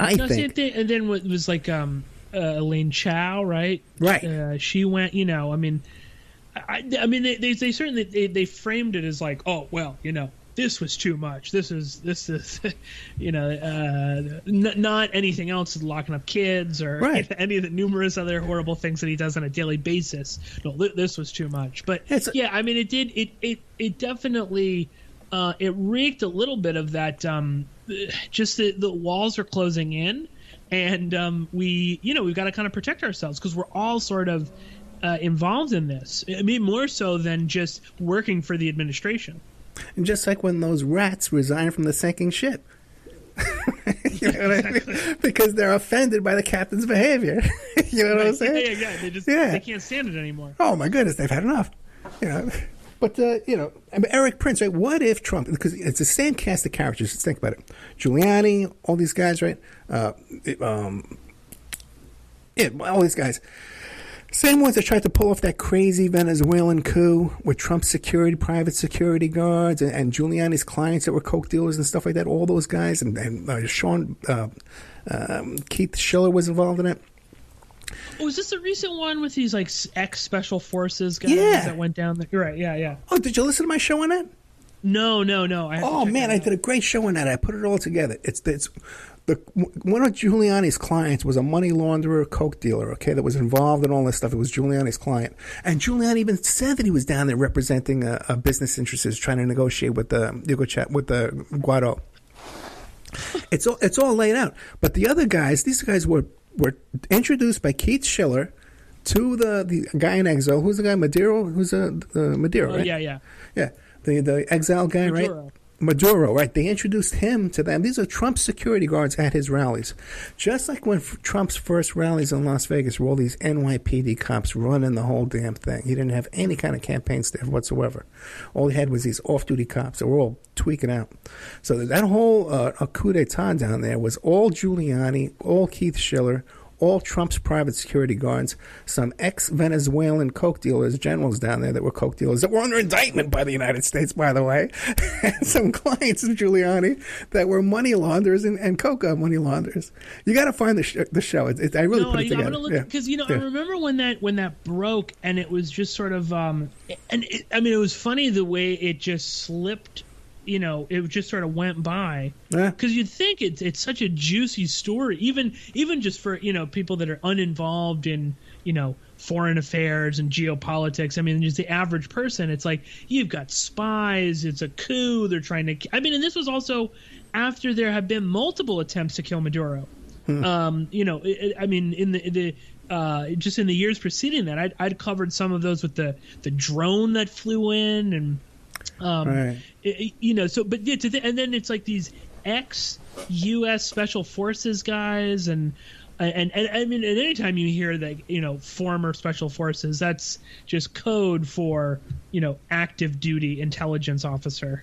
I think. And then it was like... Elaine Chao, right? Right. She went. I mean, they certainly they framed it as like, oh well, this was too much. This is not anything else is locking up kids or any of the numerous other horrible things that he does on a daily basis. No, this was too much. But I mean, it definitely it reeked a little bit of that. Just the walls are closing in. And we've got to kind of protect ourselves because we're all sort of involved in this. I mean, more so than just working for the administration. And just like when those rats resign from the sinking ship. You know what I mean? Because they're offended by the captain's behavior. You know what I'm saying? Yeah. They can't stand it anymore. Oh, my goodness. They've had enough. But, Eric Prince, right? What if Trump, because it's the same cast of characters. Just think about it. Giuliani, all these guys, right? All these guys. Same ones that tried to pull off that crazy Venezuelan coup with Trump's security, private security guards, and Giuliani's clients that were coke dealers and stuff like that. All those guys. And Keith Schiller was involved in it. Oh, is this the recent one with these like ex-special forces guys that went down there? You're right, yeah. Oh, did you listen to my show on that? No. I did a great show on that. I put it all together. One of Giuliani's clients was a money launderer, coke dealer, okay, that was involved in all this stuff. It was Giuliani's client. And Giuliani even said that he was down there representing a business interests, trying to negotiate with the Guaido. It's all laid out. But the other guys, these guys were introduced by Keith Schiller to the guy in exile. Who's the guy? Maduro? Who's Maduro, right? Yeah. The exile guy, Maduro. Right? Maduro, right? They introduced him to them. These are Trump's security guards at his rallies. Just like when Trump's first rallies in Las Vegas were all these NYPD cops running the whole damn thing. He didn't have any kind of campaign staff whatsoever. All he had was these off-duty cops that were all tweaking out. So that whole coup d'etat down there was all Giuliani, all Keith Schiller, all Trump's private security guards, some ex-Venezuelan coke dealers, generals down there that were coke dealers that were under indictment by the United States, by the way, and some clients of Giuliani that were money launderers and coke money launderers. You got to find the show. I really put it together. I'm gonna look because I remember when that broke, and it was just sort of it was funny the way it just slipped. It just sort of went by because you'd think it's such a juicy story, even just for people that are uninvolved in foreign affairs and geopolitics. I mean, just the average person, it's like you've got spies, it's a coup, they're trying to. I mean, and this was also after there had been multiple attempts to kill Maduro. In the just in the years preceding that, I'd covered some of those with the drone that flew in and. Right. And then it's like these ex-U.S. Special Forces guys, and I mean, at any time you hear that, former Special Forces, that's just code for, active duty intelligence officer.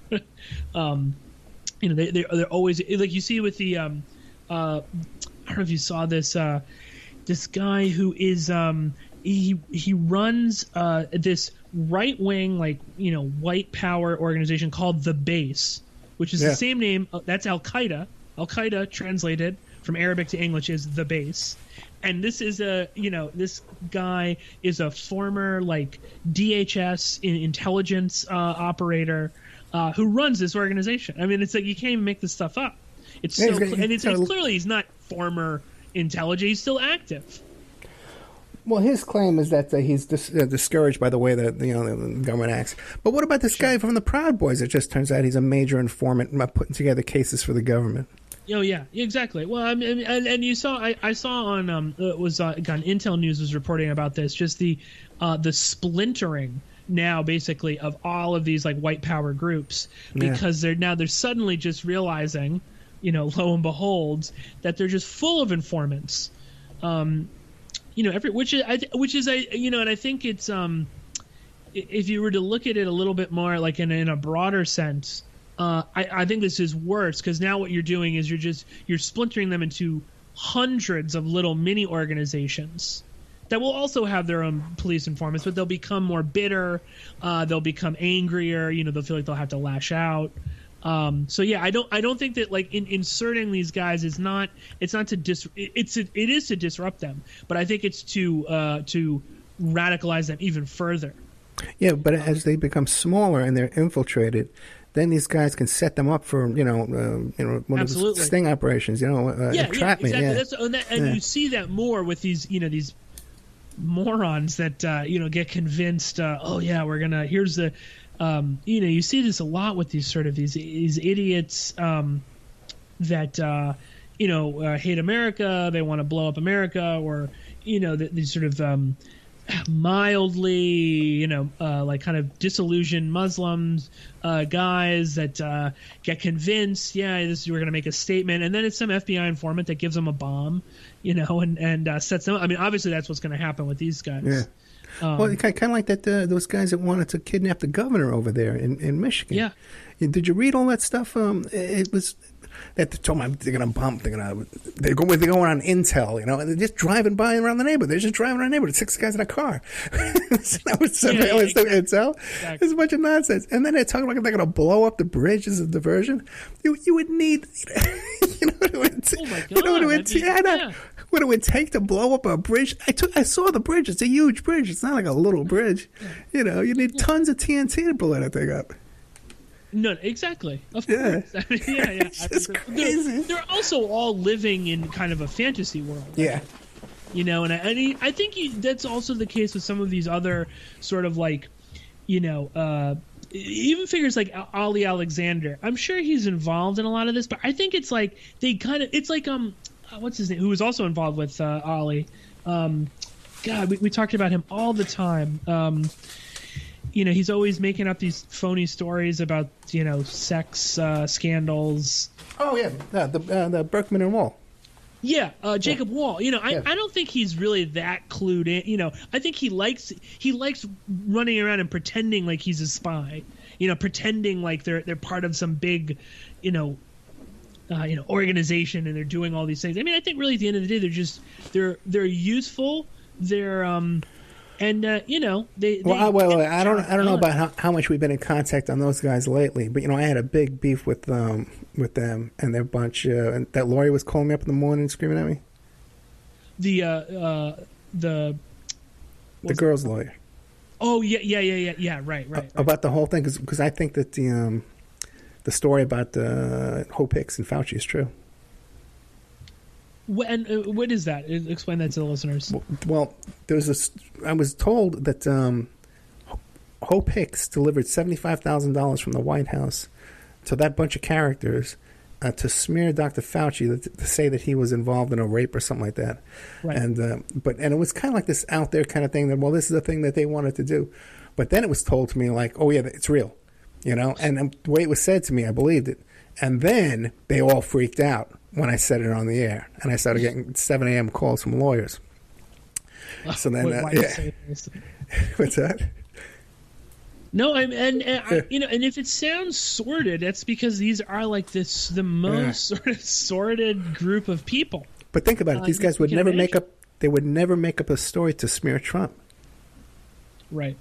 They're always like you see with the I don't know if you saw this guy who is he runs this right-wing white power organization called The Base, which is the same name. That's Al-Qaeda. Al-Qaeda translated from Arabic to English is The Base. And this is this guy is a former DHS intelligence operator who runs this organization. I mean, it's like you can't even make this stuff up. It's clearly he's not former intelligence. He's still active. Well, his claim is that he's discouraged by the way that the government acts. But what about this guy from the Proud Boys? It just turns out he's a major informant putting together cases for the government. Oh yeah, exactly. Well, I mean, and you saw I saw on it was on Intel News was reporting about this, just the splintering now basically of all of these white power groups because they're suddenly just realizing, lo and behold, that they're just full of informants. And I think it's if you were to look at it a little bit more in a broader sense, I think this is worse because now what you're doing is you're splintering them into hundreds of little mini organizations that will also have their own police informants, but they'll become more bitter, they'll become angrier, they'll feel like they'll have to lash out. I don't think that in inserting these guys it is to disrupt them, but I think it's to radicalize them even further. Yeah, but as they become smaller and they're infiltrated, then these guys can set them up for one of those sting operations, entrapment. Exactly. And you see that more with these these morons that get convinced. We're gonna here's the. You see this a lot with these sort of these idiots that hate America. They want to blow up America, or these sort of mildly kind of disillusioned Muslims guys that get convinced. We're going to make a statement, and then it's some FBI informant that gives them a bomb, and sets them up. I mean, obviously that's what's going to happen with these guys. Yeah. Well, kind of like that. Those guys that wanted to kidnap the governor over there in Michigan. Yeah. Did you read all that stuff? It was that they told them they're going to bump. They're going on intel. They're just driving by around the neighborhood. They're just driving around the neighborhood. 6 guys in a car. So that was surveillance intel. Exactly. It's a bunch of nonsense. And then they're talking like they're going to blow up the bridge as a diversion. You would need. Oh my God! What it would take to blow up a bridge? I saw the bridge. It's a huge bridge. It's not like a little bridge. You need tons of TNT to blow that thing up. No, exactly. Of course. It's just crazy. They're also all living in kind of a fantasy world. Yeah. And I think that's also the case with some of these other sort of even figures like Ali Alexander. I'm sure he's involved in a lot of this, but I think it's what's his name? Who was also involved with Ali. We talked about him all the time. He's always making up these phony stories about sex scandals. Oh yeah, the Berkman and Wall. Yeah, Jacob Wall. I don't think he's really that clued in. I think he likes running around and pretending like he's a spy. Pretending like they're part of some big, organization, and they're doing all these things. I mean, I think really at the end of the day, they're useful. They're I don't know about how much we've been in contact on those guys lately, but I had a big beef with them and their bunch. And that lawyer was calling me up in the morning screaming at me. The girl's lawyer. Oh yeah. Right. About the whole thing, because I think that the story about Hope Hicks and Fauci is true. What is that? Explain that to the listeners. Well, I was told that Hope Hicks delivered $75,000 from the White House to that bunch of characters to smear Dr. Fauci, to say that he was involved in a rape or something like that. Right. And it was kind of like this out there kind of thing that, well, this is the thing that they wanted to do. But then it was told to me like, oh yeah, it's real, and the way it was said to me, I believed it. And then they all freaked out when I said it on the air, and I started getting 7 a.m. calls from lawyers. So then, what's that? No, and if it sounds sordid, that's because these are like the most sort of sordid group of people. But think about it; these guys would never make up. They would never make up a story to smear Trump. Right.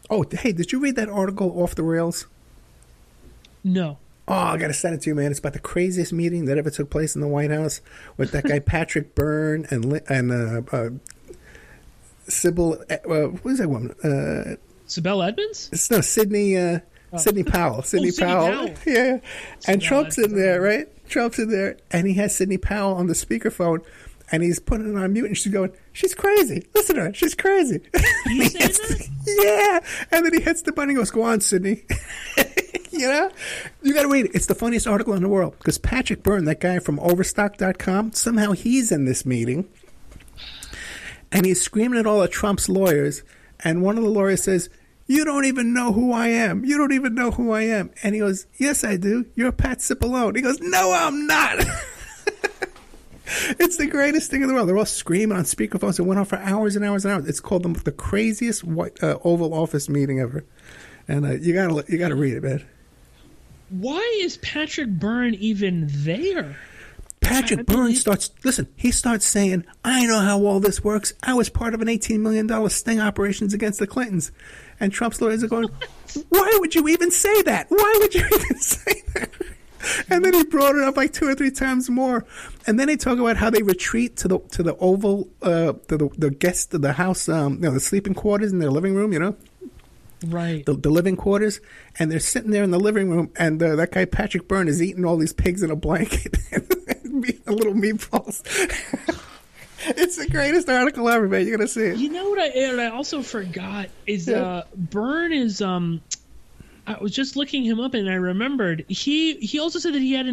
Oh, hey, did you read that article Off the Rails? No. Oh, I got to send it to you, man. It's about the craziest meeting that ever took place in the White House with that guy Patrick Byrne and Sybil. What is that woman? Sybil Edmonds? No, Sidney Powell. Sidney Powell. Yeah. And Trump's in there, right? Trump's in there, and he has Sidney Powell on the speakerphone, and he's putting it on mute, and she's going, "She's crazy. Listen to her. She's crazy." He's saying that? Yeah. And then he hits the button and goes, "Go on, Sidney." You got to read it. It's the funniest article in the world because Patrick Byrne, that guy from Overstock.com, somehow he's in this meeting and he's screaming at all of Trump's lawyers. And one of the lawyers says, "You don't even know who I am. You don't even know who I am." And he goes, "Yes, I do. You're Pat Cipollone." He goes, "No, I'm not." It's the greatest thing in the world. They're all screaming on speakerphones. It went on for hours and hours and hours. It's called the craziest Oval Office meeting ever. And you gotta read it, man. Why is Patrick Byrne even there? Patrick Byrne starts saying, "I know how all this works. I was part of an $18 million sting operations against the Clintons." And Trump's lawyers are going, "Why would you even say that? Why would you even say that?" And then he brought it up like 2 or 3 times more. And then they talk about how they retreat to the Oval, the guest of the house, the sleeping quarters in their living room, Right. The living quarters, and they're sitting there in the living room, and that guy Patrick Byrne is eating all these pigs in a blanket and little meatballs. It's the greatest article ever, man. You're gonna see it. You know what I also forgot is Byrne is I was just looking him up and I remembered he also said that he had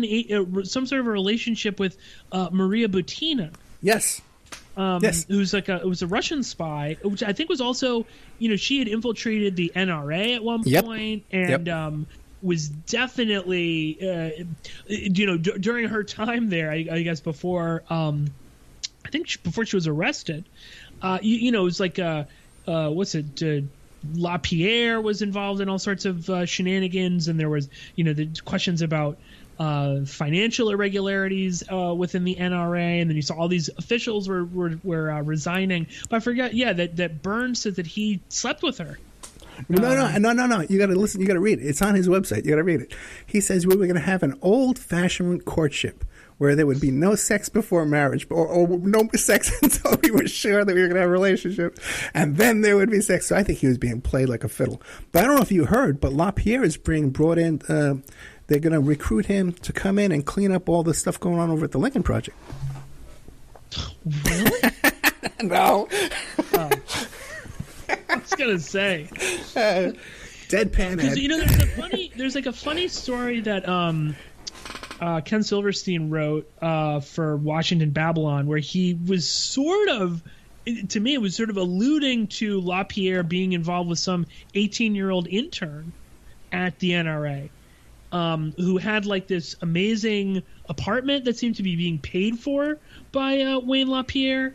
some sort of a relationship with Maria Butina. Yes. Yes. Who's it was a Russian spy, which I think was also, she had infiltrated the NRA at one point and was definitely, during her time there, I guess before, I think before she was arrested, it was like, LaPierre was involved in all sorts of shenanigans, and there was, the questions about financial irregularities within the NRA, and then you saw all these officials were resigning. But I forgot, that Byrne said that he slept with her. No. You got to listen. You got to read it. It's on his website. You got to read it. He says we were going to have an old-fashioned courtship where there would be no sex before marriage, or no sex until we were sure that we were going to have a relationship, and then there would be sex. So I think he was being played like a fiddle. But I don't know if you heard, but LaPierre is being brought in. They're going to recruit him to come in and clean up all the stuff going on over at the Lincoln Project. Really? No. Oh. I was going to say. Deadpan head. There's a funny story that Ken Silverstein wrote for Washington Babylon, where he was sort of, to me, it was sort of alluding to LaPierre being involved with some 18-year-old intern at the NRA. Who had like this amazing apartment that seemed to be being paid for by Wayne LaPierre.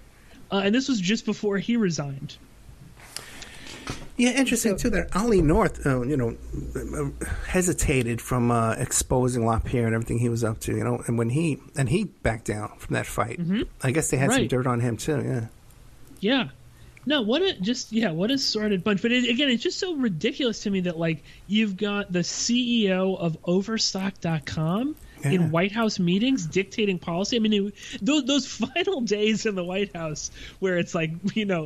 And this was just before he resigned. Yeah, interesting too that Ollie North, hesitated from exposing LaPierre and everything he was up to, and he backed down from that fight. Mm-hmm. I guess they had some dirt on him too. Yeah. Yeah. No, what a sordid bunch. But again, it's just so ridiculous to me that like you've got the CEO of Overstock.com in White House meetings dictating policy. I mean, those final days in the White House where it's like,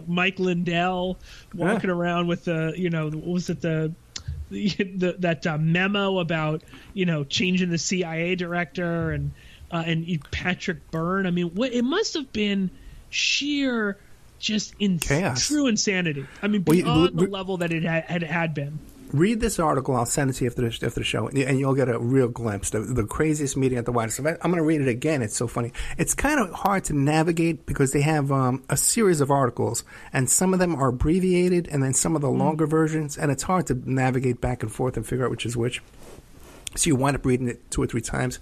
Mike Lindell walking around with the, what was it, that memo about, changing the CIA director and Patrick Byrne. I mean, it must have been sheer just chaos. True insanity. I mean, beyond the level that it had been. Read this article. I'll send it to you after the show, and you'll get a real glimpse. The craziest meeting at the White House. I'm going to read it again. It's so funny. It's kind of hard to navigate because they have a series of articles, and some of them are abbreviated, and then some of the longer versions, and it's hard to navigate back and forth and figure out which is which. So you wind up reading it 2 or 3 times.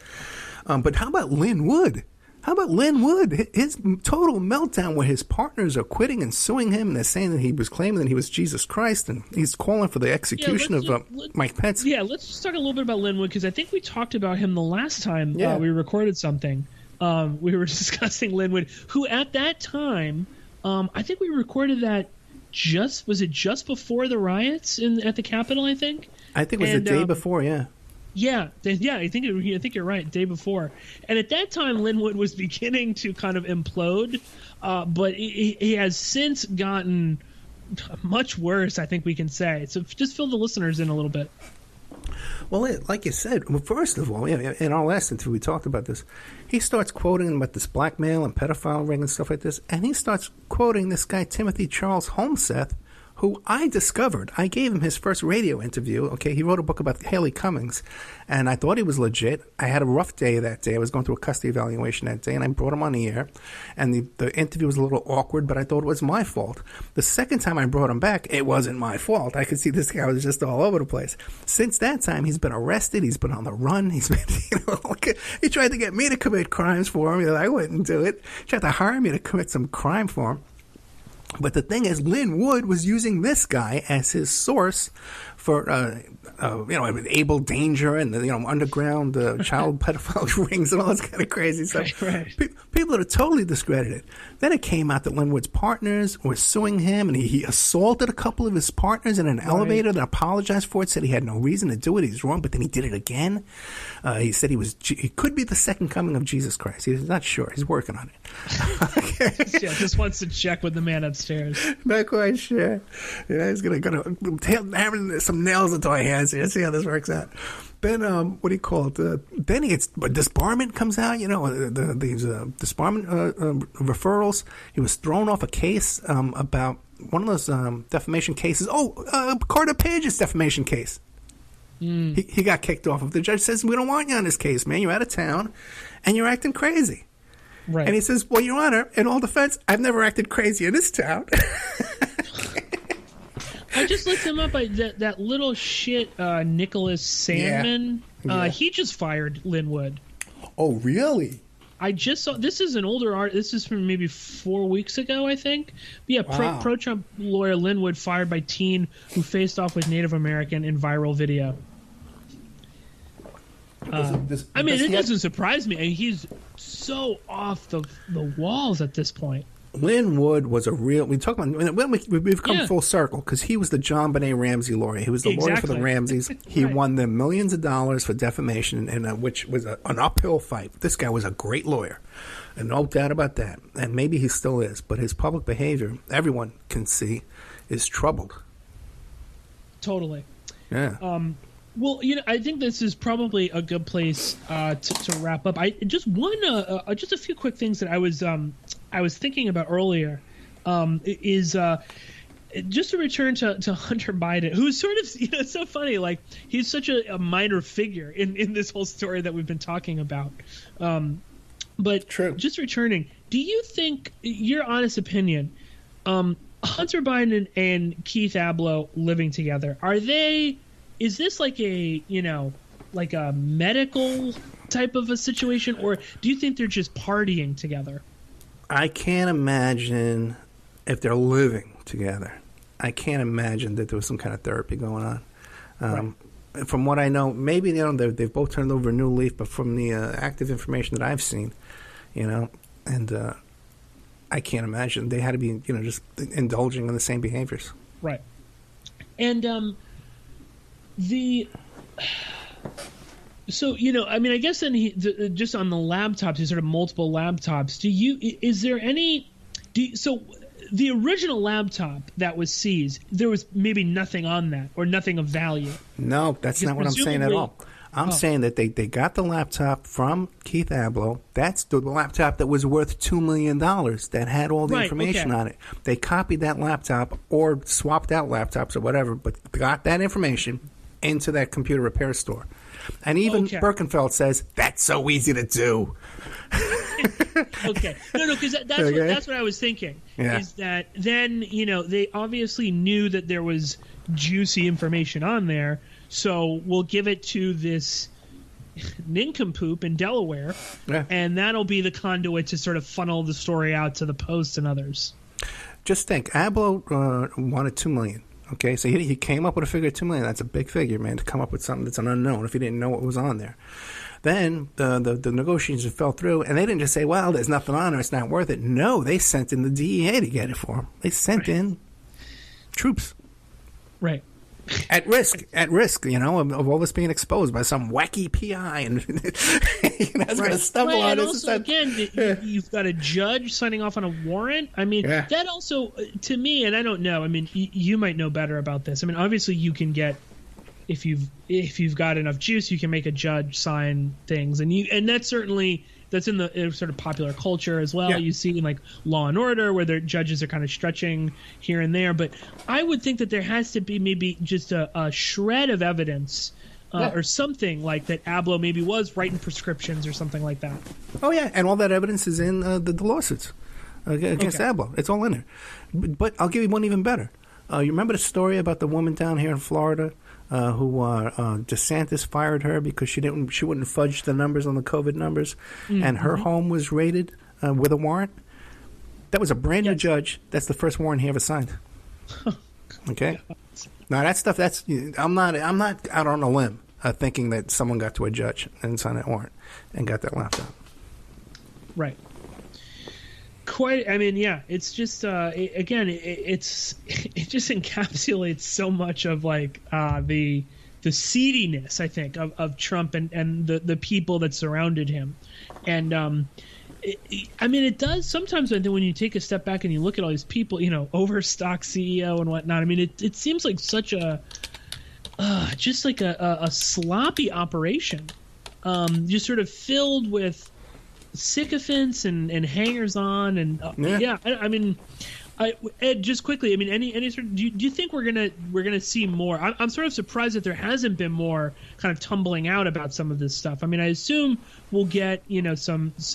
But how about Lin Wood? His total meltdown where his partners are quitting and suing him, and they're saying that he was claiming that he was Jesus Christ, and he's calling for the execution of Mike Pence. Yeah, let's just talk a little bit about Lin Wood, because I think we talked about him the last time we recorded something. We were discussing Lin Wood, who at that time, I think we recorded that just before the riots at the Capitol, I think? I think it was the day before, yeah. Yeah, I think you're right. Day before, and at that time, Lin Wood was beginning to kind of implode, but he has since gotten much worse. I think we can say. So just fill the listeners in a little bit. Well, like you said, first of all, in our last interview, we talked about this. He starts quoting about this blackmail and pedophile ring and stuff like this, and he starts quoting this guy Timothy Charles Holmseth, who I discovered. I gave him his first radio interview. Okay, he wrote a book about Haley Cummings, and I thought he was legit. I had a rough day that day. I was going through a custody evaluation that day, and I brought him on the air. And the interview was a little awkward, but I thought it was my fault. The second time I brought him back, it wasn't my fault. I could see this guy was just all over the place. Since that time, he's been arrested. He's been on the run. He's been, he tried to get me to commit crimes for him. I wouldn't do it. He tried to hire me to commit some crime for him. But the thing is, Lin Wood was using this guy as his source for, Able Danger and the underground child pedophile rings and all this kind of crazy stuff. Right. People are totally discredited. Then it came out that Lin Wood's partners were suing him, and he assaulted a couple of his partners in an elevator. Then apologized for it, said he had no reason to do it. He's wrong, but then he did it again. He said he could be the second coming of Jesus Christ. He's not sure. He's working on it. Yeah, just wants to check with the man upstairs. Not quite sure. He's gonna have some nails into my hands here. Let's see how this works out. Then, what do you call it? Then he gets disbarment comes out. These disbarment referrals. He was thrown off a case about one of those defamation cases. Carter Page's defamation case. He got kicked off. The judge says, "We don't want you on this case, man. You're out of town, and you're acting crazy." Right. And he says, "Well, Your Honor, in all defense, I've never acted crazy in this town." I just looked him up. That little shit Nicholas Sandman. Yeah. He just fired Lin Wood. Oh, really? I just saw. This is an older art. This is from maybe 4 weeks ago, I think. But yeah, wow. pro-Trump lawyer Lin Wood fired by teen who faced off with Native American in viral video. It doesn't surprise me. I mean, he's so off the walls at this point. Lin Wood was a real. We talk about when we've come full circle because he was the John Benet Ramsey lawyer. He was the lawyer for the Ramseys. He won them millions of dollars for defamation, and which was an uphill fight. This guy was a great lawyer, and no doubt about that. And maybe he still is, but his public behavior, everyone can see, is troubled. Totally. Yeah. Well, I think this is probably a good place to wrap up. Just a few quick things that I was thinking about earlier is just to return to Hunter Biden, who's sort of it's so funny. Like he's such a minor figure in this whole story that we've been talking about. But True. Just returning, do you think, your honest opinion, Hunter Biden and Keith Abloh living together, is this like a medical type of a situation, or do you think they're just partying together? I can't imagine if they're living together. I can't imagine that there was some kind of therapy going on. Right. From what I know, maybe they've both turned over a new leaf, but from the active information that I've seen, and I can't imagine they had to be, just indulging in the same behaviors. Right. And so, I guess then just on the laptops, these sort of multiple laptops, so the original laptop that was seized, there was maybe nothing on that or nothing of value. No, that's not what I'm saying at all. I'm saying that they got the laptop from Keith Abloh. That's the laptop that was worth $2 million that had all the information on it. They copied that laptop or swapped out laptops or whatever, but got that information into that computer repair store. And even Birkenfeld says, that's so easy to do. Okay. No, because that's what I was thinking. Yeah. Is that then, they obviously knew that there was juicy information on there, so we'll give it to this nincompoop in Delaware, and that'll be the conduit to sort of funnel the story out to the Post and others. Just think, Abloh wanted $2 million. Okay, so he came up with a figure of $2 million. That's a big figure, man, to come up with something that's an unknown if he didn't know what was on there. Then the negotiations fell through, and they didn't just say, well, there's nothing on there, it's not worth it. No, they sent in the DEA to get it for him. They sent in troops. Right. At risk, of all this being exposed by some wacky PI, and it's going to stumble on it. And also, again, you've got a judge signing off on a warrant. I mean, that also, to me, and I don't know. I mean, you might know better about this. I mean, obviously, you can get if you've got enough juice, you can make a judge sign things, and that's in the sort of popular culture as well. Yeah. You see in like Law and Order where their judges are kind of stretching here and there. But I would think that there has to be maybe just a shred of evidence or something like that Abloh maybe was writing prescriptions or something like that. Oh, yeah. And all that evidence is in the lawsuits against Abloh. It's all in there. But I'll give you one even better. You remember the story about the woman down here in Florida who DeSantis fired her because she wouldn't fudge the numbers on the COVID numbers, and her home was raided with a warrant? That was a brand new judge. That's the first warrant he ever signed. Okay. Now that stuff. I'm not out on a limb thinking that someone got to a judge and signed that warrant and got that laptop. Right. Quite. I mean, yeah. It's just it just encapsulates so much of like the seediness, I think, of Trump and the people that surrounded him, and I mean, it does sometimes. I think when you take a step back and you look at all these people, Overstock CEO and whatnot. I mean, it seems like such a just like a sloppy operation, just sort of filled with sycophants and hangers-on and I mean, Ed, just quickly, I mean, any sort of, do you think we're gonna see more? I'm sort of surprised that there hasn't been more kind of tumbling out about some of this stuff. I mean, I assume we'll get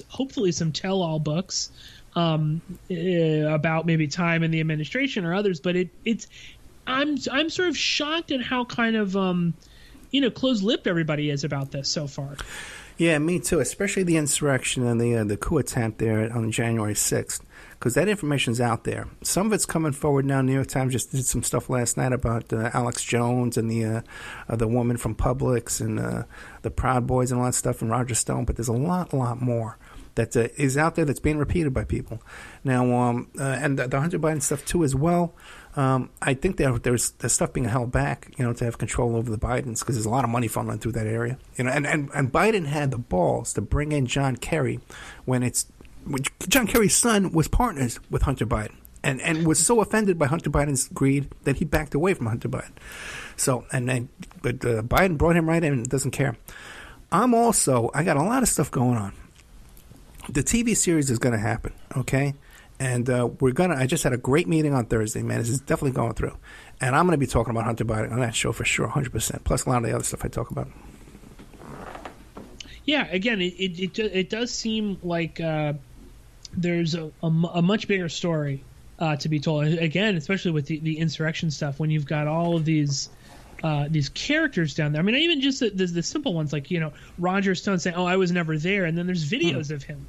hopefully some tell-all books about maybe time in the administration or others, but I'm sort of shocked at how kind of close-lipped everybody is about this so far. Yeah, me too, especially the insurrection and the coup attempt there on January 6th, because that information's out there. Some of it's coming forward now. New York Times just did some stuff last night about Alex Jones and the woman from Publix and the Proud Boys and all that stuff and Roger Stone, but there's a lot more that is out there that's being repeated by people. Now, and the Hunter Biden stuff too as well. I think there's stuff being held back, to have control over the Bidens because there's a lot of money funneling through that area. And Biden had the balls to bring in John Kerry when John Kerry's son was partners with Hunter Biden and was so offended by Hunter Biden's greed that he backed away from Hunter Biden. So but Biden brought him right in and doesn't care. I got a lot of stuff going on. The TV series is going to happen, okay? And I just had a great meeting on Thursday, man. This is definitely going through. And I'm going to be talking about Hunter Biden on that show for sure, 100%, plus a lot of the other stuff I talk about. Yeah, again, it does seem like there's a much bigger story to be told. Again, especially with the insurrection stuff, when you've got all of these characters down there. I mean, even just the simple ones like, Roger Stone saying, "Oh, I was never there," and then there's videos of him.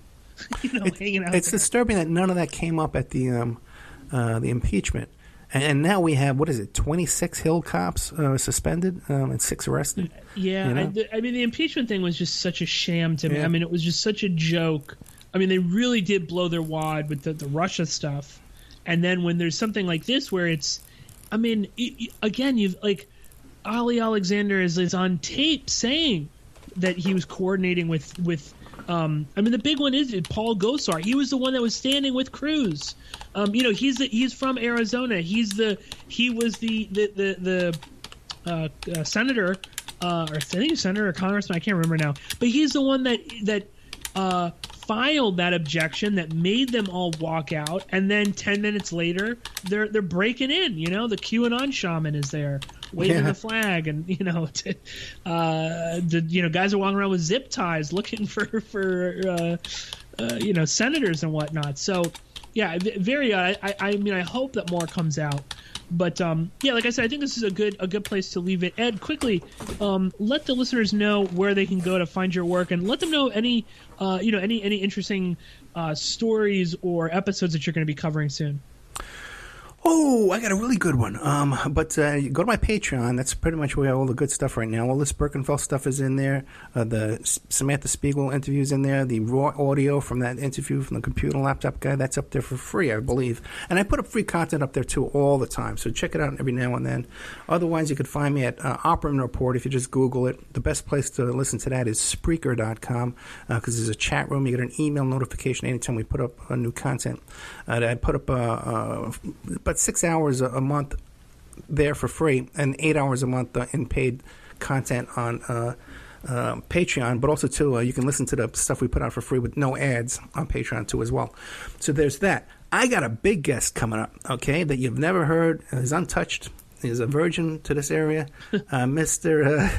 Hanging out. It's disturbing that none of that came up at the impeachment, And now we have, what is it, 26 Hill cops suspended and 6 arrested? Yeah, you know? I mean, the impeachment thing was just such a sham to me. Yeah. I mean, it was just such a joke. I mean, they really did blow their wad with the Russia stuff. And then when there's something like this where it's, I mean, again, you've like Ali Alexander is on tape saying that he was coordinating with I mean, the big one is Paul Gosar. He was the one that was standing with Cruz. You know, he's from Arizona. He was the senator, or I think he's senator or congressman. I can't remember now. But he's the one that filed that objection that made them all walk out. And then 10 minutes later, they're breaking in. You know, the QAnon shaman is there, waving the flag, and you know, guys are walking around with zip ties looking for senators and whatnot. So yeah, very odd. I mean, I hope that more comes out. But yeah, like I said, I think this is a good place to leave it. Ed, quickly, let the listeners know where they can go to find your work, and let them know any interesting stories or episodes that you're going to be covering soon. Oh, I got a really good one. But go to my Patreon. That's pretty much where all the good stuff right now. All this Birkenfeld stuff is in there. The Samantha Spiegel interview is in there. The raw audio from that interview from the computer laptop guy, that's up there for free, I believe. And I put up free content up there, too, all the time. So check it out every now and then. Otherwise, you could find me at Opperman Report if you just Google it. The best place to listen to that is Spreaker.com because there's a chat room. You get an email notification anytime we put up new content. I put up about 6 hours a month there for free and 8 hours a month in paid content on Patreon, but also too you can listen to the stuff we put out for free with no ads on Patreon too as well. So there's that. I got a big guest coming up, okay, that you've never heard. He's untouched. He's a virgin to this area. Mr.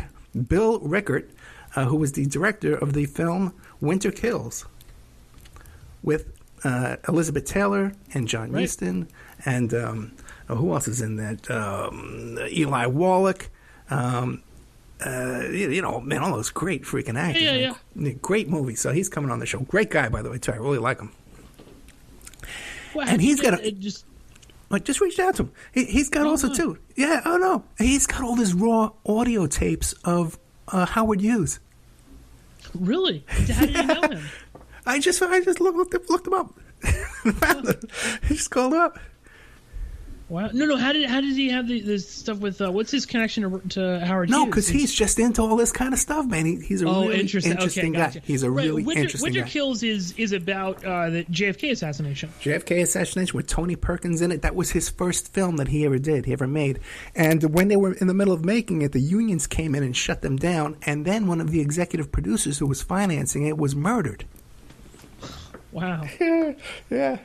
Bill Rickert, who was the director of the film Winter Kills with Elizabeth Taylor and John Huston, and who else is in that? Eli Wallach. Man, all those great freaking actors. Yeah. Great movie. So he's coming on the show. Great guy, by the way, too. I really like him. Well, and he's got just reached out to him. He's got also, too. Yeah, oh, no. He's got all this raw audio tapes of Howard Hughes. Really? How did you know him? I just looked him up. I just called him up. Wow. No. How did he have this stuff with what's his connection to Howard Hughes? No, because he's just into all this kind of stuff, man. He's a really interesting guy. Gotcha. He's a really interesting guy. Winter Kills is about the JFK assassination. JFK assassination with Tony Perkins in it. That was his first film that he ever made. And when they were in the middle of making it, the unions came in and shut them down. And then one of the executive producers who was financing it was murdered. Wow. Yeah.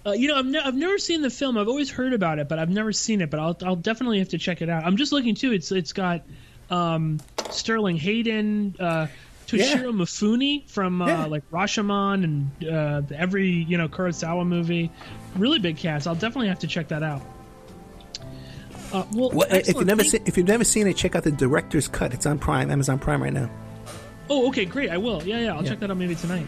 I've never seen the film. I've always heard about it, but I've never seen it. But I'll definitely have to check it out. I'm just looking too. It's got Sterling Hayden, Toshiro Mifune from like Rashomon and every Kurosawa movie. Really big cast. I'll definitely have to check that out. If you've never seen it, check out the director's cut. It's on Prime, Amazon Prime right now. Oh, okay, great. I will. Yeah. I'll check that out maybe tonight.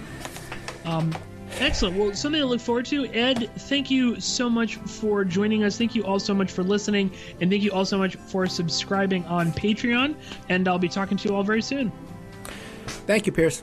Excellent. Well, something to look forward to. Ed, thank you so much for joining us. Thank you all so much for listening. And thank you all so much for subscribing on Patreon. And I'll be talking to you all very soon. Thank you, Pearse.